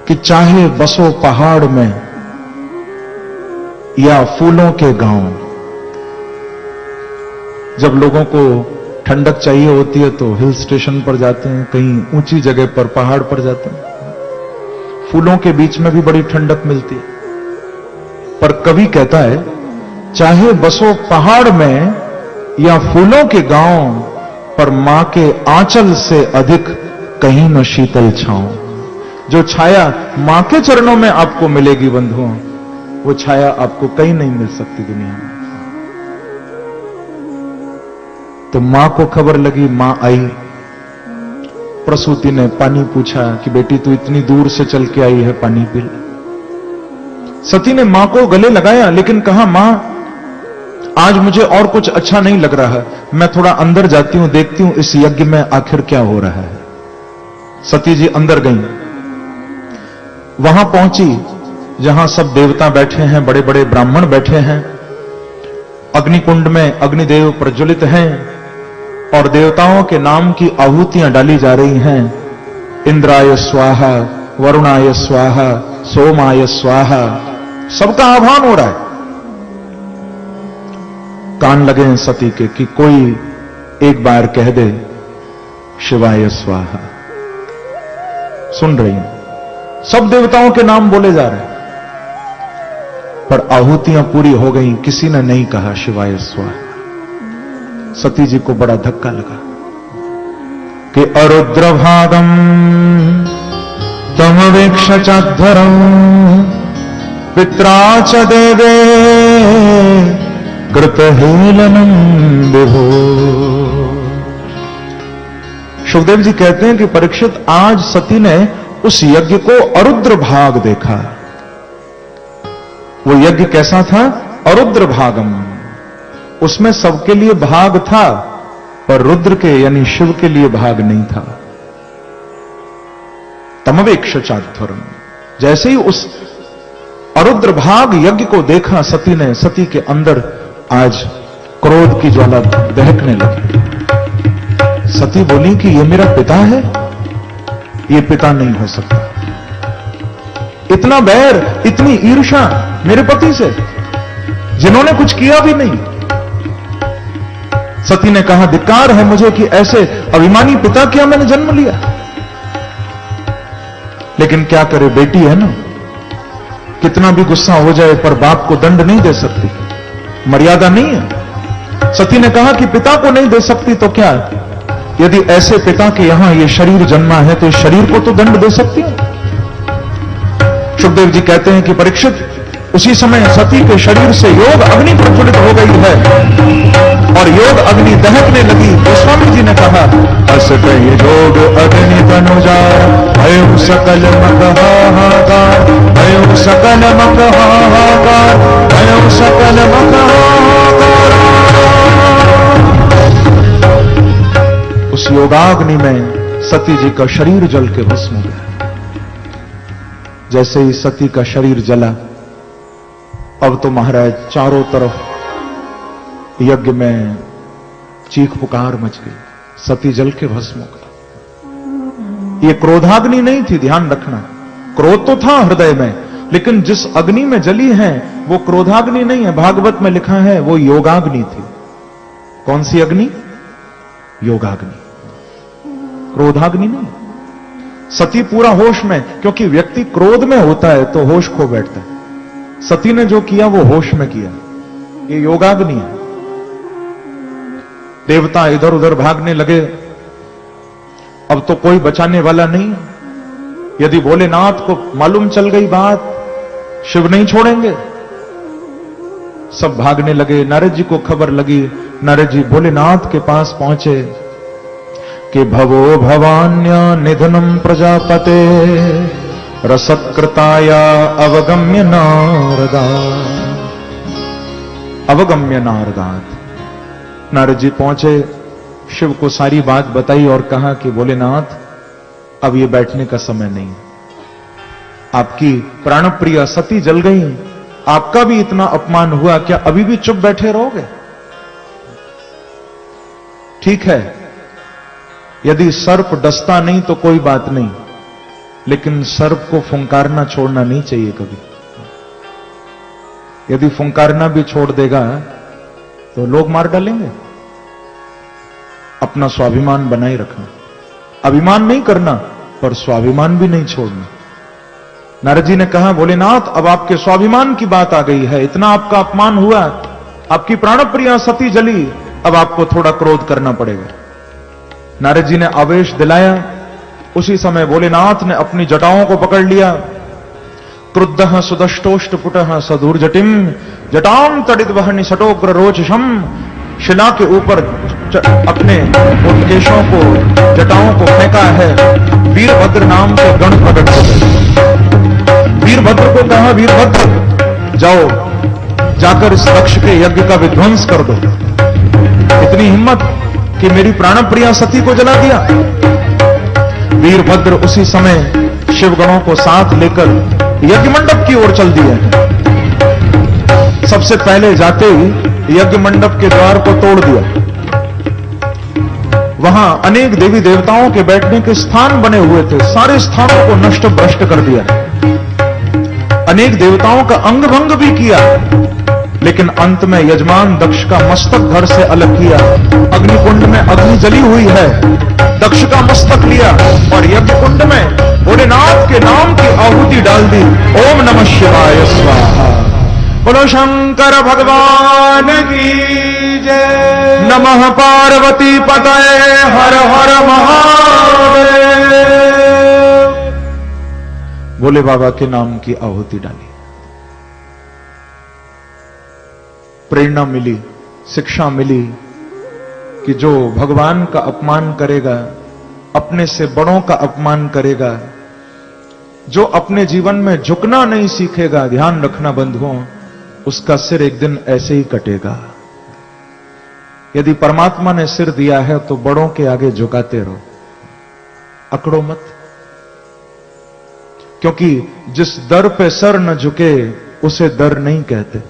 कि चाहे बसो पहाड़ में या फूलों के गांव, जब लोगों को ठंडक चाहिए होती है तो हिल स्टेशन पर जाते हैं, कहीं ऊंची जगह पर, पहाड़ पर जाते हैं। फूलों के बीच में भी बड़ी ठंडक मिलती है। पर कवि कहता है चाहे बसो पहाड़ में या फूलों के गांव, पर मां के आंचल से अधिक कहीं न शीतल छांव। जो छाया मां के चरणों में आपको मिलेगी बंधुओं, वो छाया आपको कहीं नहीं मिल सकती दुनिया में। तो मां को खबर लगी, मां आई, प्रसूति ने पानी पूछा कि बेटी तू इतनी दूर से चल के आई है, पानी पी ले। सती ने मां को गले लगाया, लेकिन कहा मां आज मुझे और कुछ अच्छा नहीं लग रहा है, मैं थोड़ा अंदर जाती हूं, देखती हूं इस यज्ञ में आखिर क्या हो रहा है। सती जी अंदर गईं, वहां पहुंची जहां सब देवता बैठे हैं, बड़े बड़े ब्राह्मण बैठे हैं। अग्निकुंड में अग्निदेव प्रज्वलित हैं और देवताओं के नाम की आहुतियां डाली जा रही हैं। इंद्राय स्वाहा, वरुणाय स्वाहा, सोमाय स्वाहा, सबका आह्वान हो रहा है। कान लगे हैं सती के कि कोई एक बार कह दे शिवाय स्वाहा। सुन रही हैं, सब देवताओं के नाम बोले जा रहे हैं, पर आहुतियां पूरी हो गई, किसी ने नहीं कहा शिवाय स्वाहा। सती जी को बड़ा धक्का लगा कि अरुद्रभागम तमवेक्ष चाध्वरम पित्रा च देवे कृतहेलनम विभो। सुखदेव जी कहते हैं कि परीक्षित आज सती ने उस यज्ञ को अरुद्र भाग देखा। वो यज्ञ कैसा था? अरुद्र भागम। उसमें सबके लिए भाग था, पर रुद्र के यानी शिव के लिए भाग नहीं था। तमवेक्ष चाध्वरम। जैसे ही उस अरुद्र भाग यज्ञ को देखा सती ने, सती के अंदर आज क्रोध की ज्वाला दहकने लगी। सती बोली कि ये मेरा पिता है, ये पिता नहीं हो सकता। इतना बैर, इतनी ईर्ष्या मेरे पति से, जिन्होंने कुछ किया भी नहीं। सती ने कहा धिक्कार है मुझे कि ऐसे अभिमानी पिता क्या मैंने जन्म लिया। लेकिन क्या करे, बेटी है ना, कितना भी गुस्सा हो जाए पर बाप को दंड नहीं दे सकती, मर्यादा नहीं है। सती ने कहा कि पिता को नहीं दे सकती तो क्या, यदि ऐसे पिता के यहां ये शरीर जन्मा है तो इस शरीर को तो दंड दे सकती है। सुखदेव जी कहते हैं कि परीक्षित, उसी समय सती के शरीर से योग अग्नि प्रज्वलित हो गई है और योग अग्नि दहकने लगी। गोस्वामी जी ने कहा, अस कही योग अग्नि तनुजार, भयो सकल मक हाहाकार, भयो सकल मक हाहाकार, भयो सकल मक हाहाकार। उस योगाग्नि में सती जी का शरीर जल के भस्म हो गया। जैसे ही सती का शरीर जला, अब तो महाराज चारों तरफ यज्ञ में चीख पुकार मच गई, सती जल के भस्म हो गई। ये क्रोधाग्नि नहीं थी, ध्यान रखना। क्रोध तो था हृदय में, लेकिन जिस अग्नि में जली है वो क्रोधाग्नि नहीं है। भागवत में लिखा है वो योगाग्नि थी। कौन सी अग्नि? योगाग्नि, क्रोधाग्नि नहीं। सती पूरा होश में, क्योंकि व्यक्ति क्रोध में होता है तो होश खो बैठता है। सती ने जो किया वो होश में किया, ये योगाग्नि है। देवता इधर उधर भागने लगे, अब तो कोई बचाने वाला नहीं। यदि भोलेनाथ को मालूम चल गई बात, शिव नहीं छोड़ेंगे। सब भागने लगे। नारद जी को खबर लगी, नारद जी भोलेनाथ के पास पहुंचे कि भवो भवान्य निधनम प्रजापते रसकृताया अवगम्य नारदा। अवगम्य नारदात। नारद जी पहुंचे, शिव को सारी बात बताई और कहा कि भोलेनाथ, अब ये बैठने का समय नहीं। आपकी प्राणप्रिय सती जल गई, आपका भी इतना अपमान हुआ, क्या अभी भी चुप बैठे रहोगे? ठीक है, यदि सर्प डसता नहीं तो कोई बात नहीं, लेकिन सर्प को फुंकारना छोड़ना नहीं चाहिए कभी। यदि फुंकारना भी छोड़ देगा तो लोग मार डालेंगे। अपना स्वाभिमान बनाए रखना, अभिमान नहीं करना पर स्वाभिमान भी नहीं छोड़ना। नारद जी ने कहा, भोलेनाथ, अब आपके स्वाभिमान की बात आ गई है, इतना आपका अपमान हुआ, आपकी प्राणप्रिया सती जली, अब आपको थोड़ा क्रोध करना पड़ेगा। नारद जी ने आवेश दिलाया। उसी समय भोलेनाथ ने अपनी जटाओं को पकड़ लिया। क्रुद्धः सुदष्टोष्टपुटः सदूर्जटिम जटाम तड़ित वह निषटोग्र रोचशम। शिला के ऊपर अपने उन केशों को, जटाओं को फेंका है। वीरभद्र नाम के गण प्रकट हो गए। वीरभद्र को कहा, वीरभद्र जाओ, जाकर इस दक्ष के यज्ञ का विध्वंस कर दो। इतनी हिम्मत कि मेरी प्राणप्रिया सती को जला दिया। वीरभद्र उसी समय शिवगणों को साथ लेकर यज्ञ मंडप की ओर चल दिए। सबसे पहले जाते ही यज्ञ मंडप के द्वार को तोड़ दिया। वहां अनेक देवी देवताओं के बैठने के स्थान बने हुए थे, सारे स्थानों को नष्ट भ्रष्ट कर दिया। अनेक देवताओं का अंग भंग भी किया, लेकिन अंत में यजमान दक्ष का मस्तक घर से अलग किया। अग्निकुंड में अग्नि जली हुई है, दक्ष का मस्तक लिया और यज्ञ कुंड में भोलेनाथ के नाम की आहुति डाल दी। ओम नमः शिवाय स्वाहा। बोलो शंकर भगवान की जय। नमः पार्वती पतये हर हर महादेव। भोले बाबा के नाम की आहुति डाली। प्रेरणा मिली, शिक्षा मिली कि जो भगवान का अपमान करेगा, अपने से बड़ों का अपमान करेगा, जो अपने जीवन में झुकना नहीं सीखेगा, ध्यान रखना बंधुओं, उसका सिर एक दिन ऐसे ही कटेगा। यदि परमात्मा ने सिर दिया है तो बड़ों के आगे झुकाते रहो, अकड़ो मत। क्योंकि जिस दर पे सर न झुके उसे दर नहीं कहते।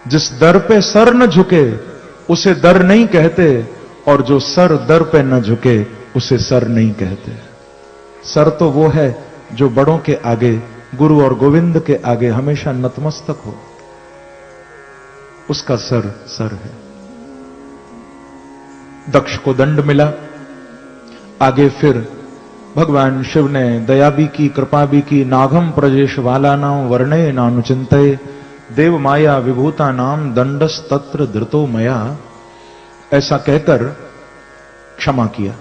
जिस दर पे सर न झुके उसे दर नहीं कहते, और जो सर दर पे न झुके उसे सर नहीं कहते। सर तो वो है जो बड़ों के आगे, गुरु और गोविंद के आगे हमेशा नतमस्तक हो, उसका सर सर है। दक्ष को दंड मिला। आगे फिर भगवान शिव ने दया भी की, कृपा भी की। नागम प्रजेश वाला नाम वर्णे नानुचिंतये देव माया विभूता नाम दंडस तत्र धृतो मया, ऐसा कहकर क्षमा किया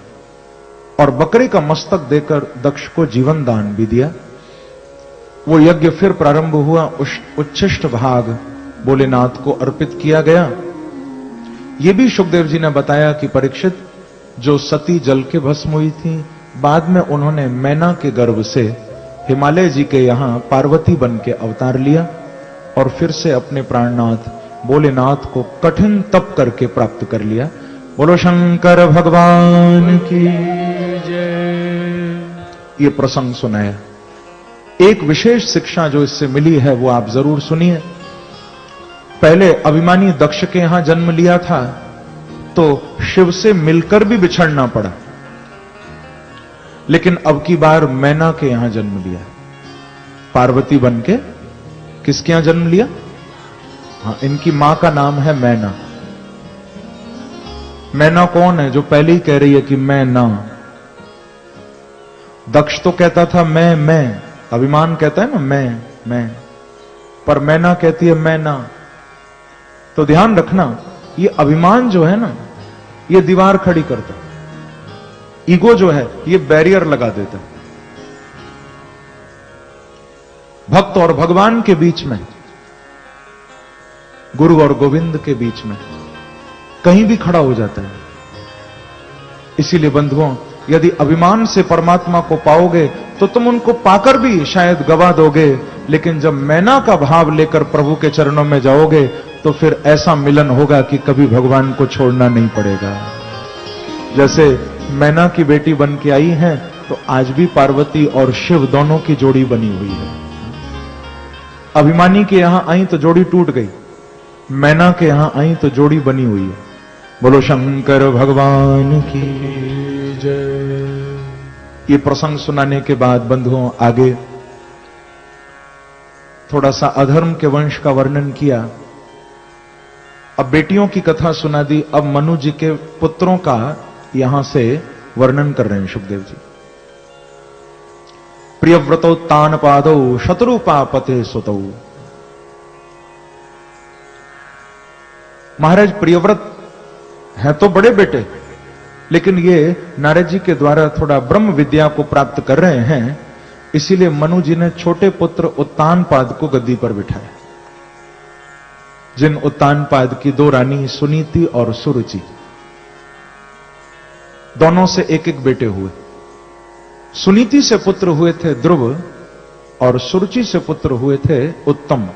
और बकरे का मस्तक देकर दक्ष को जीवन दान भी दिया। वो यज्ञ फिर प्रारंभ हुआ। उच्छिष्ट भाग भोलेनाथ को अर्पित किया गया। ये भी सुखदेव जी ने बताया कि परीक्षित, जो सती जल के भस्म हुई थी, बाद में उन्होंने मैना के गर्भ से हिमालय जी के यहां पार्वती बन के अवतार लिया और फिर से अपने प्राणनाथ भोलेनाथ को कठिन तप करके प्राप्त कर लिया। बोलो शंकर भगवान की जय। ये प्रसंग सुनाया। एक विशेष शिक्षा जो इससे मिली है वो आप जरूर सुनिए। पहले अभिमानी दक्ष के यहां जन्म लिया था तो शिव से मिलकर भी बिछड़ना पड़ा, लेकिन अब की बार मैना के यहां जन्म लिया। पार्वती बन के किसके यहां जन्म लिया? हाँ, इनकी मां का नाम है मैना। मैना कौन है? जो पहले ही कह रही है कि मैं ना। दक्ष तो कहता था मैं, अभिमान कहता है ना मैं, पर मैना कहती है मैं ना। तो ध्यान रखना, ये अभिमान जो है ना, ये दीवार खड़ी करता है। ईगो जो है ये बैरियर लगा देता है। भक्त और भगवान के बीच में, गुरु और गोविंद के बीच में कहीं भी खड़ा हो जाता है। इसीलिए बंधुओं, यदि अभिमान से परमात्मा को पाओगे तो तुम उनको पाकर भी शायद गवा दोगे, लेकिन जब मैना का भाव लेकर प्रभु के चरणों में जाओगे तो फिर ऐसा मिलन होगा कि कभी भगवान को छोड़ना नहीं पड़ेगा। जैसे मैना की बेटी बन के आई हैं, तो आज भी पार्वती और शिव दोनों की जोड़ी बनी हुई है। अभिमानी के यहां आई तो जोड़ी टूट गई, मैना के यहां आई तो जोड़ी बनी हुई है। बोलो शंकर भगवान की जय। ये प्रसंग सुनाने के बाद बंधुओं, आगे थोड़ा सा अधर्म के वंश का वर्णन किया। अब बेटियों की कथा सुना दी। अब मनु जी के पुत्रों का यहां से वर्णन कर रहे हैं सुखदेव जी। प्रियव्रतो तान पादौ शत्रुपापते सुतौ। महाराज प्रियव्रत हैं तो बड़े बेटे, लेकिन ये नारद जी के द्वारा थोड़ा ब्रह्म विद्या को प्राप्त कर रहे हैं, इसीलिए मनु जी ने छोटे पुत्र उत्तानपाद को गद्दी पर बिठाया। जिन उत्तानपाद की दो रानी सुनीति और सुरुचि, दोनों से एक एक बेटे हुए। सुनीति से पुत्र हुए थे ध्रुव और सुरुचि से पुत्र हुए थे उत्तम।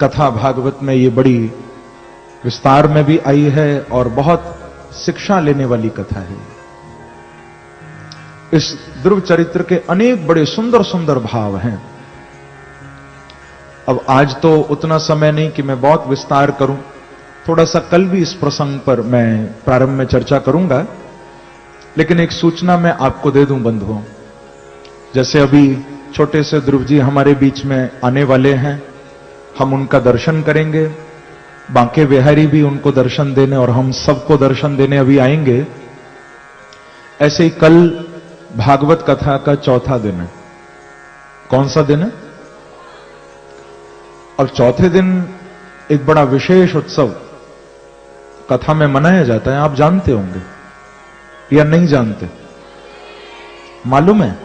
कथा भागवत में ये बड़ी विस्तार में भी आई है और बहुत शिक्षा लेने वाली कथा है। इस ध्रुव चरित्र के अनेक बड़े सुंदर सुंदर भाव हैं। अब आज तो उतना समय नहीं कि मैं बहुत विस्तार करूं, थोड़ा सा कल भी इस प्रसंग पर मैं प्रारंभ में चर्चा करूंगा, लेकिन एक सूचना मैं आपको दे दूं बंधुओं। जैसे अभी छोटे से ध्रुव जी हमारे बीच में आने वाले हैं, हम उनका दर्शन करेंगे। बांके बिहारी भी उनको दर्शन देने और हम सबको दर्शन देने अभी आएंगे। ऐसे ही कल भागवत कथा का चौथा दिन है। कौन सा दिन है? और चौथे दिन एक बड़ा विशेष उत्सव कथा में मनाया जाता है। आप जानते होंगे या नहीं जानते? मालूम है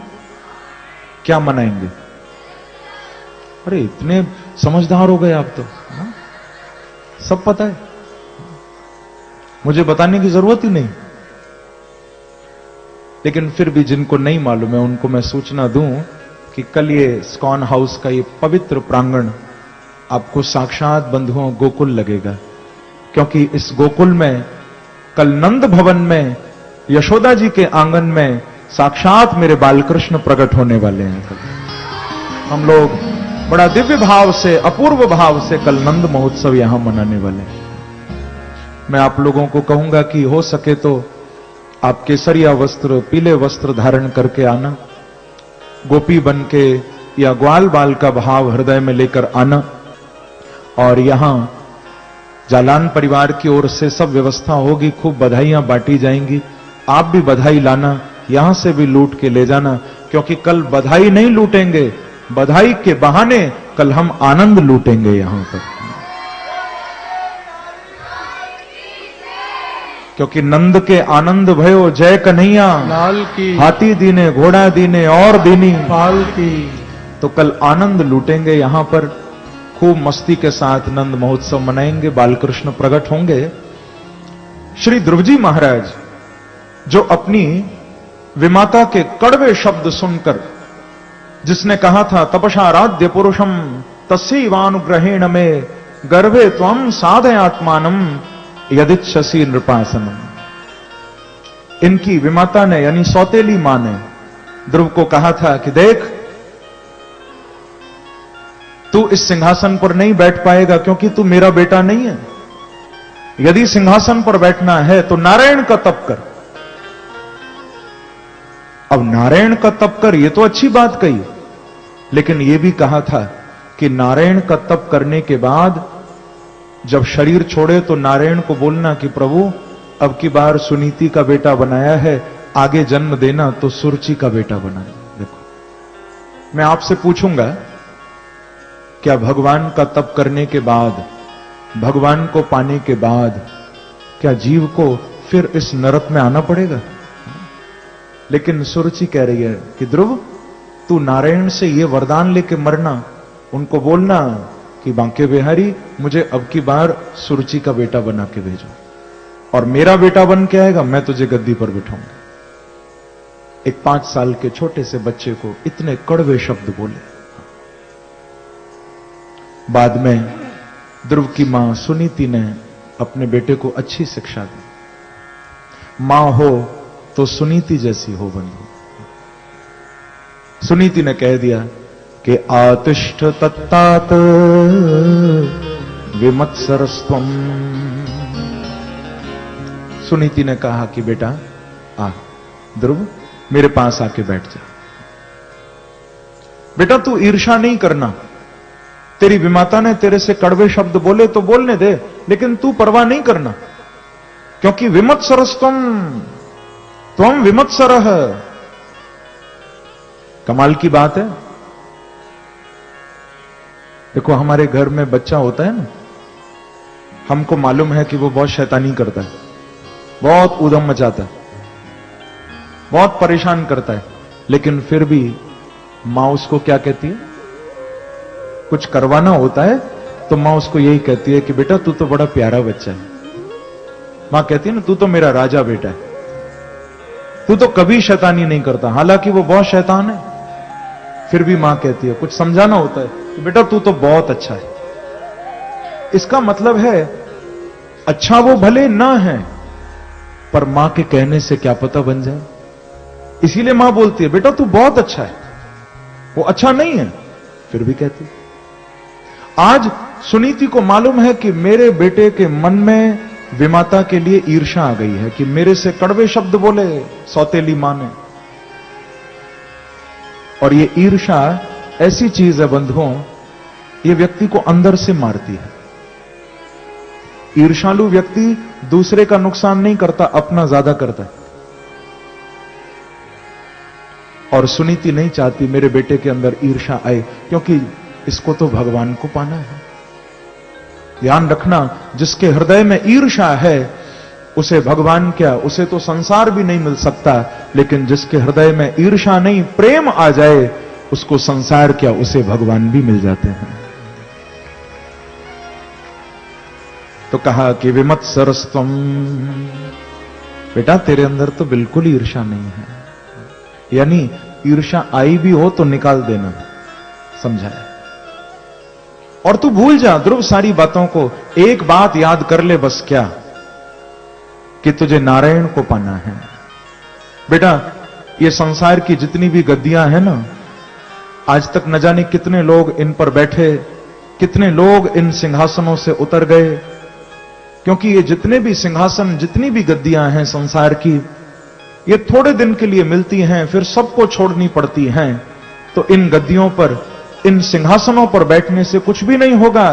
क्या मनाएंगे? अरे इतने समझदार हो गए आप तो, ना? सब पता है, मुझे बताने की जरूरत ही नहीं। लेकिन फिर भी जिनको नहीं मालूम है उनको मैं सूचना दूं कि कल ये स्कॉन हाउस का ये पवित्र प्रांगण आपको साक्षात बंधुओं गोकुल लगेगा, क्योंकि इस गोकुल में कल नंद भवन में यशोदा जी के आंगन में साक्षात मेरे बालकृष्ण प्रकट होने वाले हैं। कल हम लोग बड़ा दिव्य भाव से, अपूर्व भाव से कल नंद महोत्सव यहां मनाने वाले हैं। मैं आप लोगों को कहूंगा कि हो सके तो आप केसरिया वस्त्र, पीले वस्त्र धारण करके आना, गोपी बन के या ग्वाल बाल का भाव हृदय में लेकर आना। और यहां जालान परिवार की ओर से सब व्यवस्था होगी, खूब बधाइयां बांटी जाएंगी। आप भी बधाई लाना, यहां से भी लूट के ले जाना, क्योंकि कल बधाई नहीं लूटेंगे, बधाई के बहाने कल हम आनंद लूटेंगे यहां पर, क्योंकि नंद के आनंद भयो जय कन्हैया लाल की, हाथी दीने घोड़ा दीने और दीनी पाल की। तो कल आनंद लूटेंगे यहां पर, खूब मस्ती के साथ नंद महोत्सव मनाएंगे, बालकृष्ण प्रकट होंगे। श्री ध्रुव जी महाराज जो अपनी विमाता के कड़वे शब्द सुनकर, जिसने कहा था तपसाराध्य पुरुषम तस्यैवानुग्रहेण में गर्भे त्वं साधयात्मानम यदिच्छसि नृपासनम, इनकी विमाता ने यानी सौतेली मां ने ध्रुव को कहा था कि देख तू इस सिंहासन पर नहीं बैठ पाएगा क्योंकि तू मेरा बेटा नहीं है। यदि सिंहासन पर बैठना है तो नारायण का तप कर। अब नारायण का तप कर, यह तो अच्छी बात कही, लेकिन यह भी कहा था कि नारायण का तप करने के बाद जब शरीर छोड़े तो नारायण को बोलना कि प्रभु अब की बार सुनीति का बेटा बनाया है, आगे जन्म देना तो सुरुचि का बेटा बनाए। देखो मैं आपसे पूछूंगा, क्या भगवान का तप करने के बाद, भगवान को पाने के बाद क्या जीव को फिर इस नरक में आना पड़ेगा? लेकिन सुरुचि कह रही है कि ध्रुव तू नारायण से ये वरदान लेके मरना, उनको बोलना कि बांके बिहारी मुझे अब की बार सुरुचि का बेटा बना के भेजो, और मेरा बेटा बन के आएगा, मैं तुझे गद्दी पर बिठाऊंगा। एक 5 साल के छोटे से बच्चे को इतने कड़वे शब्द बोले। बाद में ध्रुव की मां सुनीति ने अपने बेटे को अच्छी शिक्षा दी। मां हो तो सुनीति जैसी हो बंधु। सुनीति ने कह दिया कि आतिष्ठ तत्तात विमत्सरस्त्वम। सुनीति ने कहा कि बेटा आ ध्रुव मेरे पास आके बैठ जा। बेटा तू ईर्ष्या नहीं करना, तेरी विमाता ने तेरे से कड़वे शब्द बोले तो बोलने दे, लेकिन तू परवाह नहीं करना, क्योंकि विमत्सरस्त्वम, त्वम विमत्सरः। कमाल की बात है। देखो हमारे घर में बच्चा होता है ना, हमको मालूम है कि वो बहुत शैतानी करता है, बहुत ऊधम मचाता है, बहुत परेशान करता है, लेकिन फिर भी मां उसको क्या कहती है? कुछ करवाना होता है तो मां उसको यही कहती है कि बेटा तू तो बड़ा प्यारा बच्चा है। मां कहती है ना तू तो मेरा राजा बेटा है, तू तो कभी शैतानी नहीं करता, हालांकि वो बहुत शैतान है, फिर भी मां कहती है, कुछ समझाना होता है कि बेटा तू तो बहुत अच्छा है। इसका मतलब है अच्छा वो भले ना है, पर मां के कहने से क्या पता बन जाए। इसीलिए मां बोलती है बेटा तू बहुत अच्छा है, वो अच्छा नहीं है फिर भी कहती। आज सुनीति को मालूम है कि मेरे बेटे के मन में विमाता के लिए ईर्ष्या आ गई है कि मेरे से कड़वे शब्द बोले सौतेली मां ने। और ये ईर्ष्या ऐसी चीज है बंधुओं, ये व्यक्ति को अंदर से मारती है। ईर्ष्यालु व्यक्ति दूसरे का नुकसान नहीं करता, अपना ज्यादा करता है। और सुनीति नहीं चाहती मेरे बेटे के अंदर ईर्ष्या आए, क्योंकि इसको तो भगवान को पाना है। ध्यान रखना, जिसके हृदय में ईर्ष्या है उसे भगवान क्या, उसे तो संसार भी नहीं मिल सकता, लेकिन जिसके हृदय में ईर्ष्या नहीं प्रेम आ जाए उसको संसार क्या, उसे भगवान भी मिल जाते हैं। तो कहा कि विमत्सरस्त्वम, बेटा तेरे अंदर तो बिल्कुल ईर्ष्या नहीं है, यानी ईर्ष्या आई भी हो तो निकाल देना, समझाया। और तू भूल जा ध्रुव सारी बातों को, एक बात याद कर ले बस, क्या कि तुझे नारायण को पाना है। बेटा ये संसार की जितनी भी गद्दियां हैं ना, आज तक न जाने कितने लोग इन पर बैठे, कितने लोग इन सिंहासनों से उतर गए, क्योंकि ये जितने भी सिंहासन, जितनी भी गद्दियां हैं संसार की, ये थोड़े दिन के लिए मिलती हैं, फिर सबको छोड़नी पड़ती हैं। तो इन गद्दियों पर, इन सिंहासनों पर बैठने से कुछ भी नहीं होगा।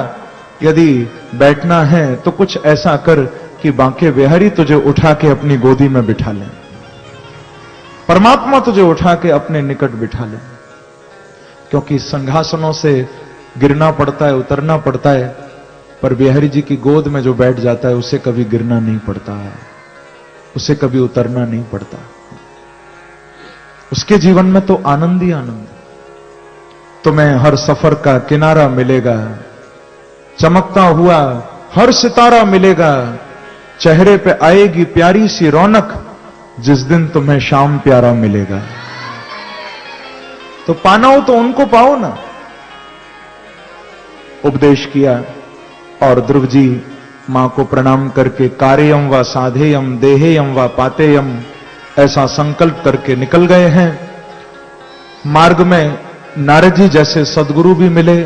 यदि बैठना है तो कुछ ऐसा कर कि बांके बिहारी तुझे उठा के अपनी गोदी में बिठा ले, परमात्मा तुझे उठा के अपने निकट बिठा ले। क्योंकि संघासनों से गिरना पड़ता है, उतरना पड़ता है, पर बिहारी जी की गोद में जो बैठ जाता है उसे कभी गिरना नहीं पड़ता, उसे कभी उतरना नहीं पड़ता। उसके जीवन में तो आनंद ही आनंद। तुम्हें हर सफर का किनारा मिलेगा, चमकता हुआ हर सितारा मिलेगा, चेहरे पे आएगी प्यारी सी रौनक जिस दिन तुम्हें शाम प्यारा मिलेगा। तो पाना हो तो उनको पाओ ना। उपदेश किया और ध्रुव जी मां को प्रणाम करके कार्यम व साधेयम देहेयम व पातेयम ऐसा संकल्प करके निकल गए हैं। मार्ग में नारद जी जैसे सदगुरु भी मिले,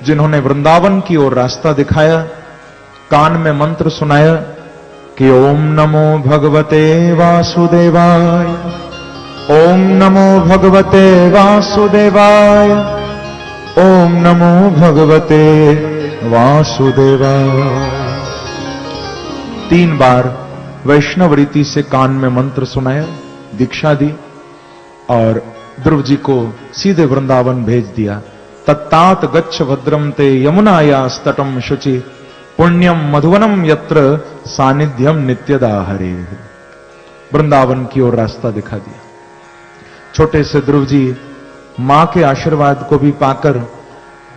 जिन्होंने वृंदावन की ओर रास्ता दिखाया, कान में मंत्र सुनाया कि ओम नमो भगवते वासुदेवाय, ओम नमो भगवते वासुदेवाय, ओम नमो भगवते वासुदेवाय। 3 बार वैष्णव रीति से कान में मंत्र सुनाया, दीक्षा दी और ध्रुव जी को सीधे वृंदावन भेज दिया। तत्तात गच्छ भद्रम ते यमुनायास्तटम शुचि, पुण्यम मधुवनम यत्र सानिध्यम नित्यदा हरे। वृंदावन की ओर रास्ता दिखा दिया। छोटे से ध्रुव जी मां के आशीर्वाद को भी पाकर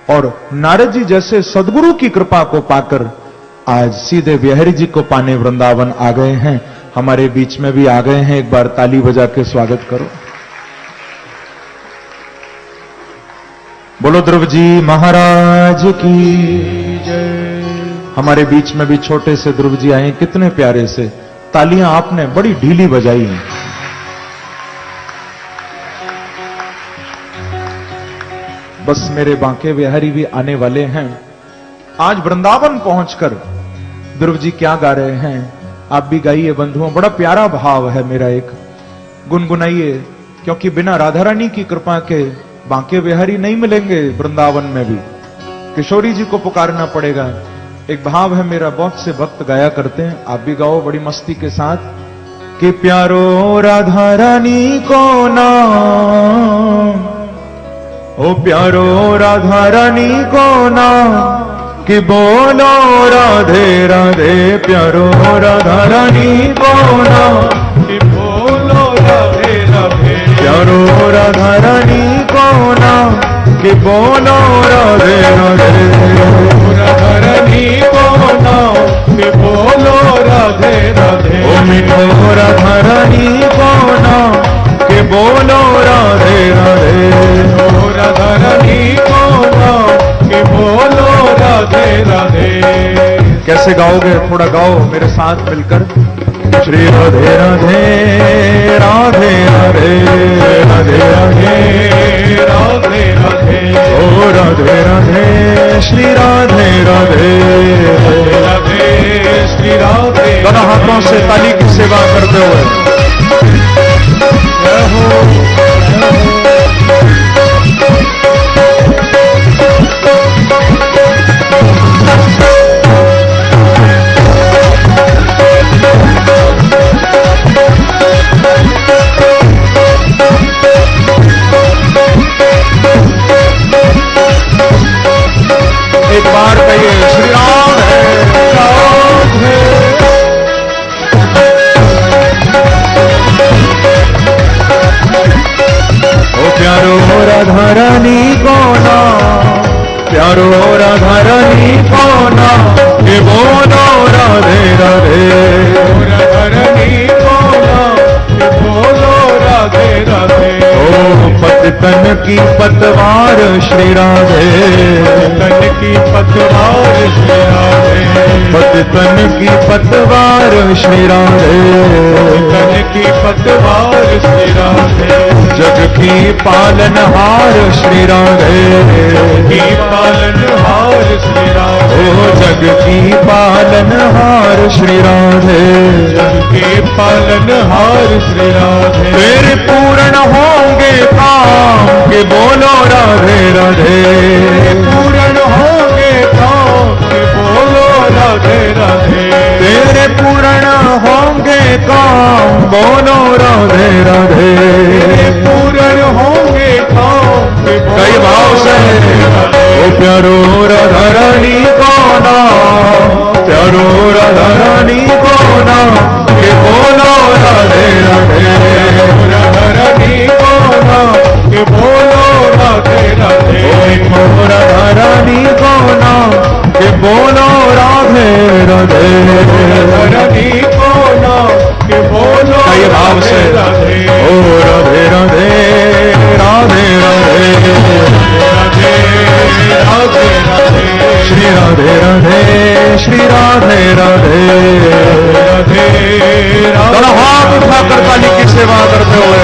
और नारद जी जैसे सदगुरु की कृपा को पाकर आज सीधे बिहारी जी को पाने वृंदावन आ गए हैं। हमारे बीच में भी आ गए हैं। एक बार ताली बजा के स्वागत करो। बोलो ध्रुव जी महाराज की जय। हमारे बीच में भी छोटे से ध्रुव जी आए, कितने प्यारे से। तालियां आपने बड़ी ढीली बजाई हैं। बस मेरे बांके बिहारी भी आने वाले हैं। आज वृंदावन पहुंचकर ध्रुव जी क्या गा रहे हैं आप भी गाइए बंधुओं। बड़ा प्यारा भाव है मेरा, एक गुनगुनाइए, क्योंकि बिना राधा रानी की कृपा के बांके बिहारी नहीं मिलेंगे वृंदावन में भी। किशोरी जी को पुकारना पड़ेगा। एक भाव है मेरा, बहुत से भक्त गाया करते हैं, आप भी गाओ बड़ी मस्ती के साथ कि प्यारो राधा रानी को नाम, ओ प्यारो राधा रानी को नाम, कि बोलो राधे राधे। प्यारो राधा रानी को नाम, कि बोलो राधे राधे। प्यारो राधा रानी को नाम, कि बोलो राधे राधे। राधा रानी को नाम, कि बोलो राधे राधे। ओ मिठो राधा रानी को नाम, कि बोलो राधे राधे। ओ राधा रानी को नाम, कि बोलो राधे राधे। कैसे गाओगे? थोड़ा गाओ मेरे साथ मिलकर। श्री राधे राधे राधे राधे राधे राधे राधे राधे। ओ राधे राधे श्री राधे राधे राधे श्री राधे। दोनों हाथों से ताली की सेवा करते हुए एक बार कहिए श्री राम है, राम है। ओ प्यारो राधा रानी को नाम, प्यारो राधा रानी को नाम, कि बोलो राधे राधे। राधा रानी को नाम, कि बोलो राधे राधे। ओ पतितन की पतवार श्री राधे, पतितन की पतवार श्री राधे। पतितन की पतवार श्री राधे, पतितन की पतवार श्री राधे। जग की पालनहार श्री राधे, की पालनहार श्री राधे। ओ जग की पालनहार श्री राधे, जग की पालनहार श्री राधे। तेरे पूर्ण होंगे काम, के बोलो राधे राधे। पूर्ण होंगे काम, के बोलो राधे राधे। तेरे पूर्ण होंगे काम, बोलो राधे राधे। पूर्ण होंगे काम, कई भाव से ओ प्यारो राधा रानी को ना, प्यारो राधा रानी को ना, के बोलो राधे राधे, राधा रानी को ना, के बोलो राधे राधे, राधा रानी को ना, के बोलो राधे राधे, राधा रानी को ना, के बोलो कई भाव से ओ राधे राधे राधे राधे राधे राधे राधे श्री राधे राधे श्री राधे राधे राधे दोनों हाथ उठाकर काली की सेवा करते हुए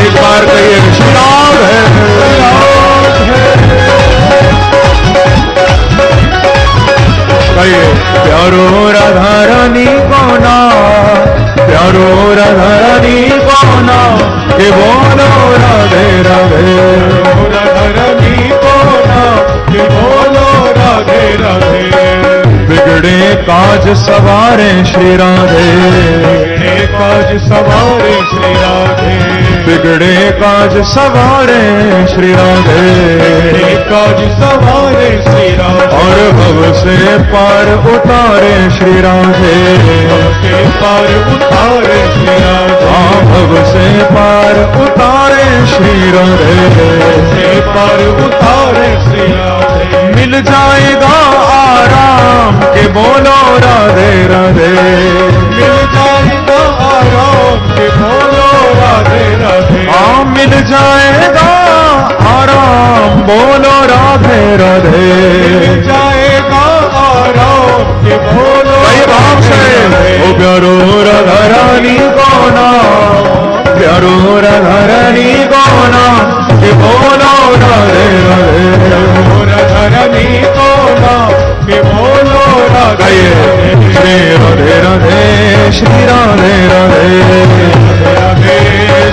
एक बार कहिए श्री राधे कहिए प्यारो राधा रानी को ना, प्यारो राधा रानी को ना, के बोलो राधे राधे, राधा रानी को ना, के बोलो राधे राधे, बिगड़े काज सवारे श्री राधे, बिगड़े काज सवारे श्री राधे, बिगड़े काज सवारे श्री राधे, बिगड़े काज सवारे श्री राधे, और भव से पार उतारे श्री राधे, भव से पार उतारे श्री राधे, भव से पार उतारे श्री राधे, से पार उतारे श्री राधे, मिल जाएगा आराम के बोलो राधे राधे, मिल जाएगा आराम के बोलो राधे राधे, मिल जाएगा आराम बोलो राधे राधे, मिल जाएगा आराम के बोलो कई भाव से ओ प्यारो राधा रानी को ना, प्यारो राधा रानी को ना, के बोलो राधे राधे, राधा रानी को ना, के बोलो राधे श्री राधे राधे श्री राधे राधे राधे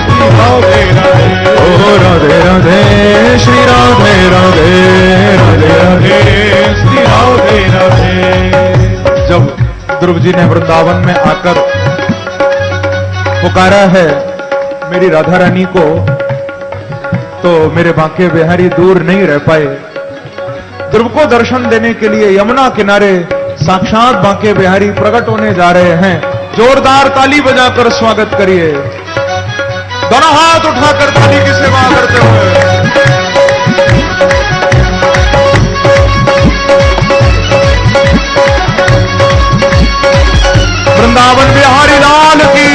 श्री राधे राधे ओ राधे राधे श्री राधे राधे राधे राधे श्री राधे राधे। जब ध्रुव जी ने वृंदावन में आकर पुकारा है मेरी राधा रानी को, तो मेरे बांके बिहारी दूर नहीं रह पाए। ध्रुव को दर्शन देने के लिए यमुना किनारे साक्षात बांके बिहारी प्रकट होने जा रहे हैं। जोरदार ताली बजाकर स्वागत करिए, दोनों हाथ उठाकर ताली की सेवा करते हुए। वृंदावन बिहारी लाल की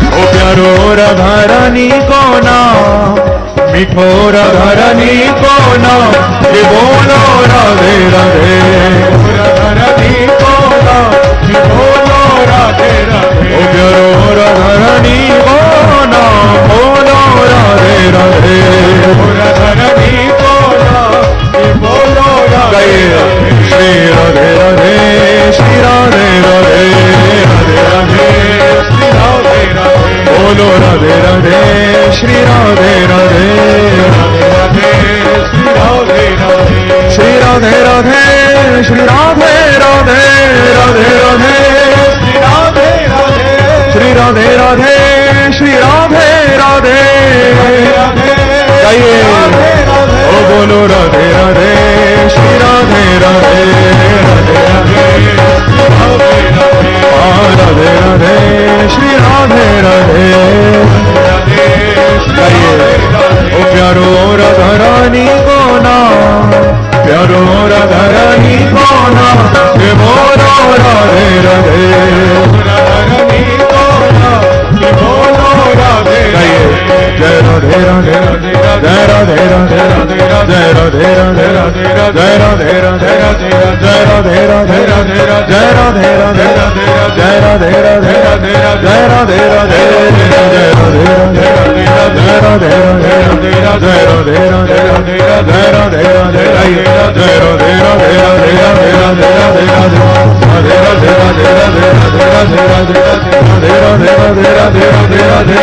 ओ प्यारो राधा रानी को ना, मीठो राधा रानी को ना, ये बोलो राधे राधे, राधा रानी को ना, ये बोलो राधे राधे, ओ प्यारो राधा रानी को ना, बोलो राधे राधे, राधा रानी को ना, ये बोलो राधे श्री राधे राधे श्री राधे राधे राधे राधे श्री राधे राधे, बोलो राधे राधे श्री राधे राधे राधे राधे श्री राधे राधे, श्री राधे राधे श्री राधे राधे राधे राधे श्री राधे राधे, श्री राधे राधे श्री राधे राधे राधे गाइए ओ बोलो राधे राधे श्री राधे राधे राधे राधे राधे राधे श्री राधे राधे गाइए ओ प्यारो राधा रानी को ना, प्यारो राधा रानी को ना, ये बोलो राधे राधे, राधा रानी को ना, ये बोलो राधे गाइए जय राधे राधे जय राधे राधे जय राधे राधे जय राधे राधे जय राधे राधे जय राधे राधे जय राधे राधे जय राधे राधे जय राधे राधे जय राधे राधे जय राधे राधे जय राधे राधे जय राधे राधे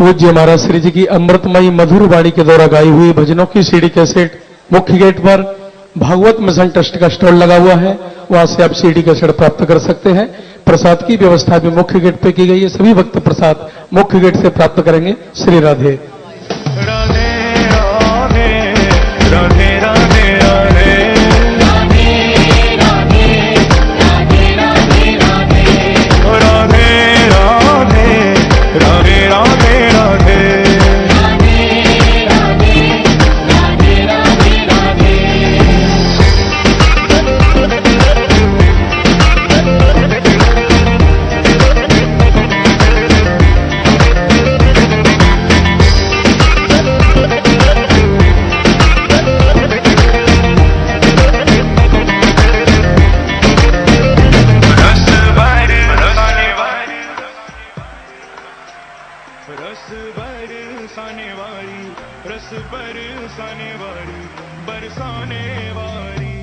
पूज्य महाराज श्री जी की अमृतमयी मधुर वाणी के द्वारा गाई हुई भजनों की सीडी कैसेट मुख्य गेट पर भागवत मिशन ट्रस्ट का स्टॉल लगा हुआ है, वहां से आप सीडी कैसेट प्राप्त कर सकते हैं। प्रसाद की व्यवस्था भी मुख्य गेट पे की गई है, सभी भक्त प्रसाद मुख्य गेट से प्राप्त करेंगे। श्री राधे राधे राधे राधे राधे राधे रस बरसाने वाली बरसाने वाली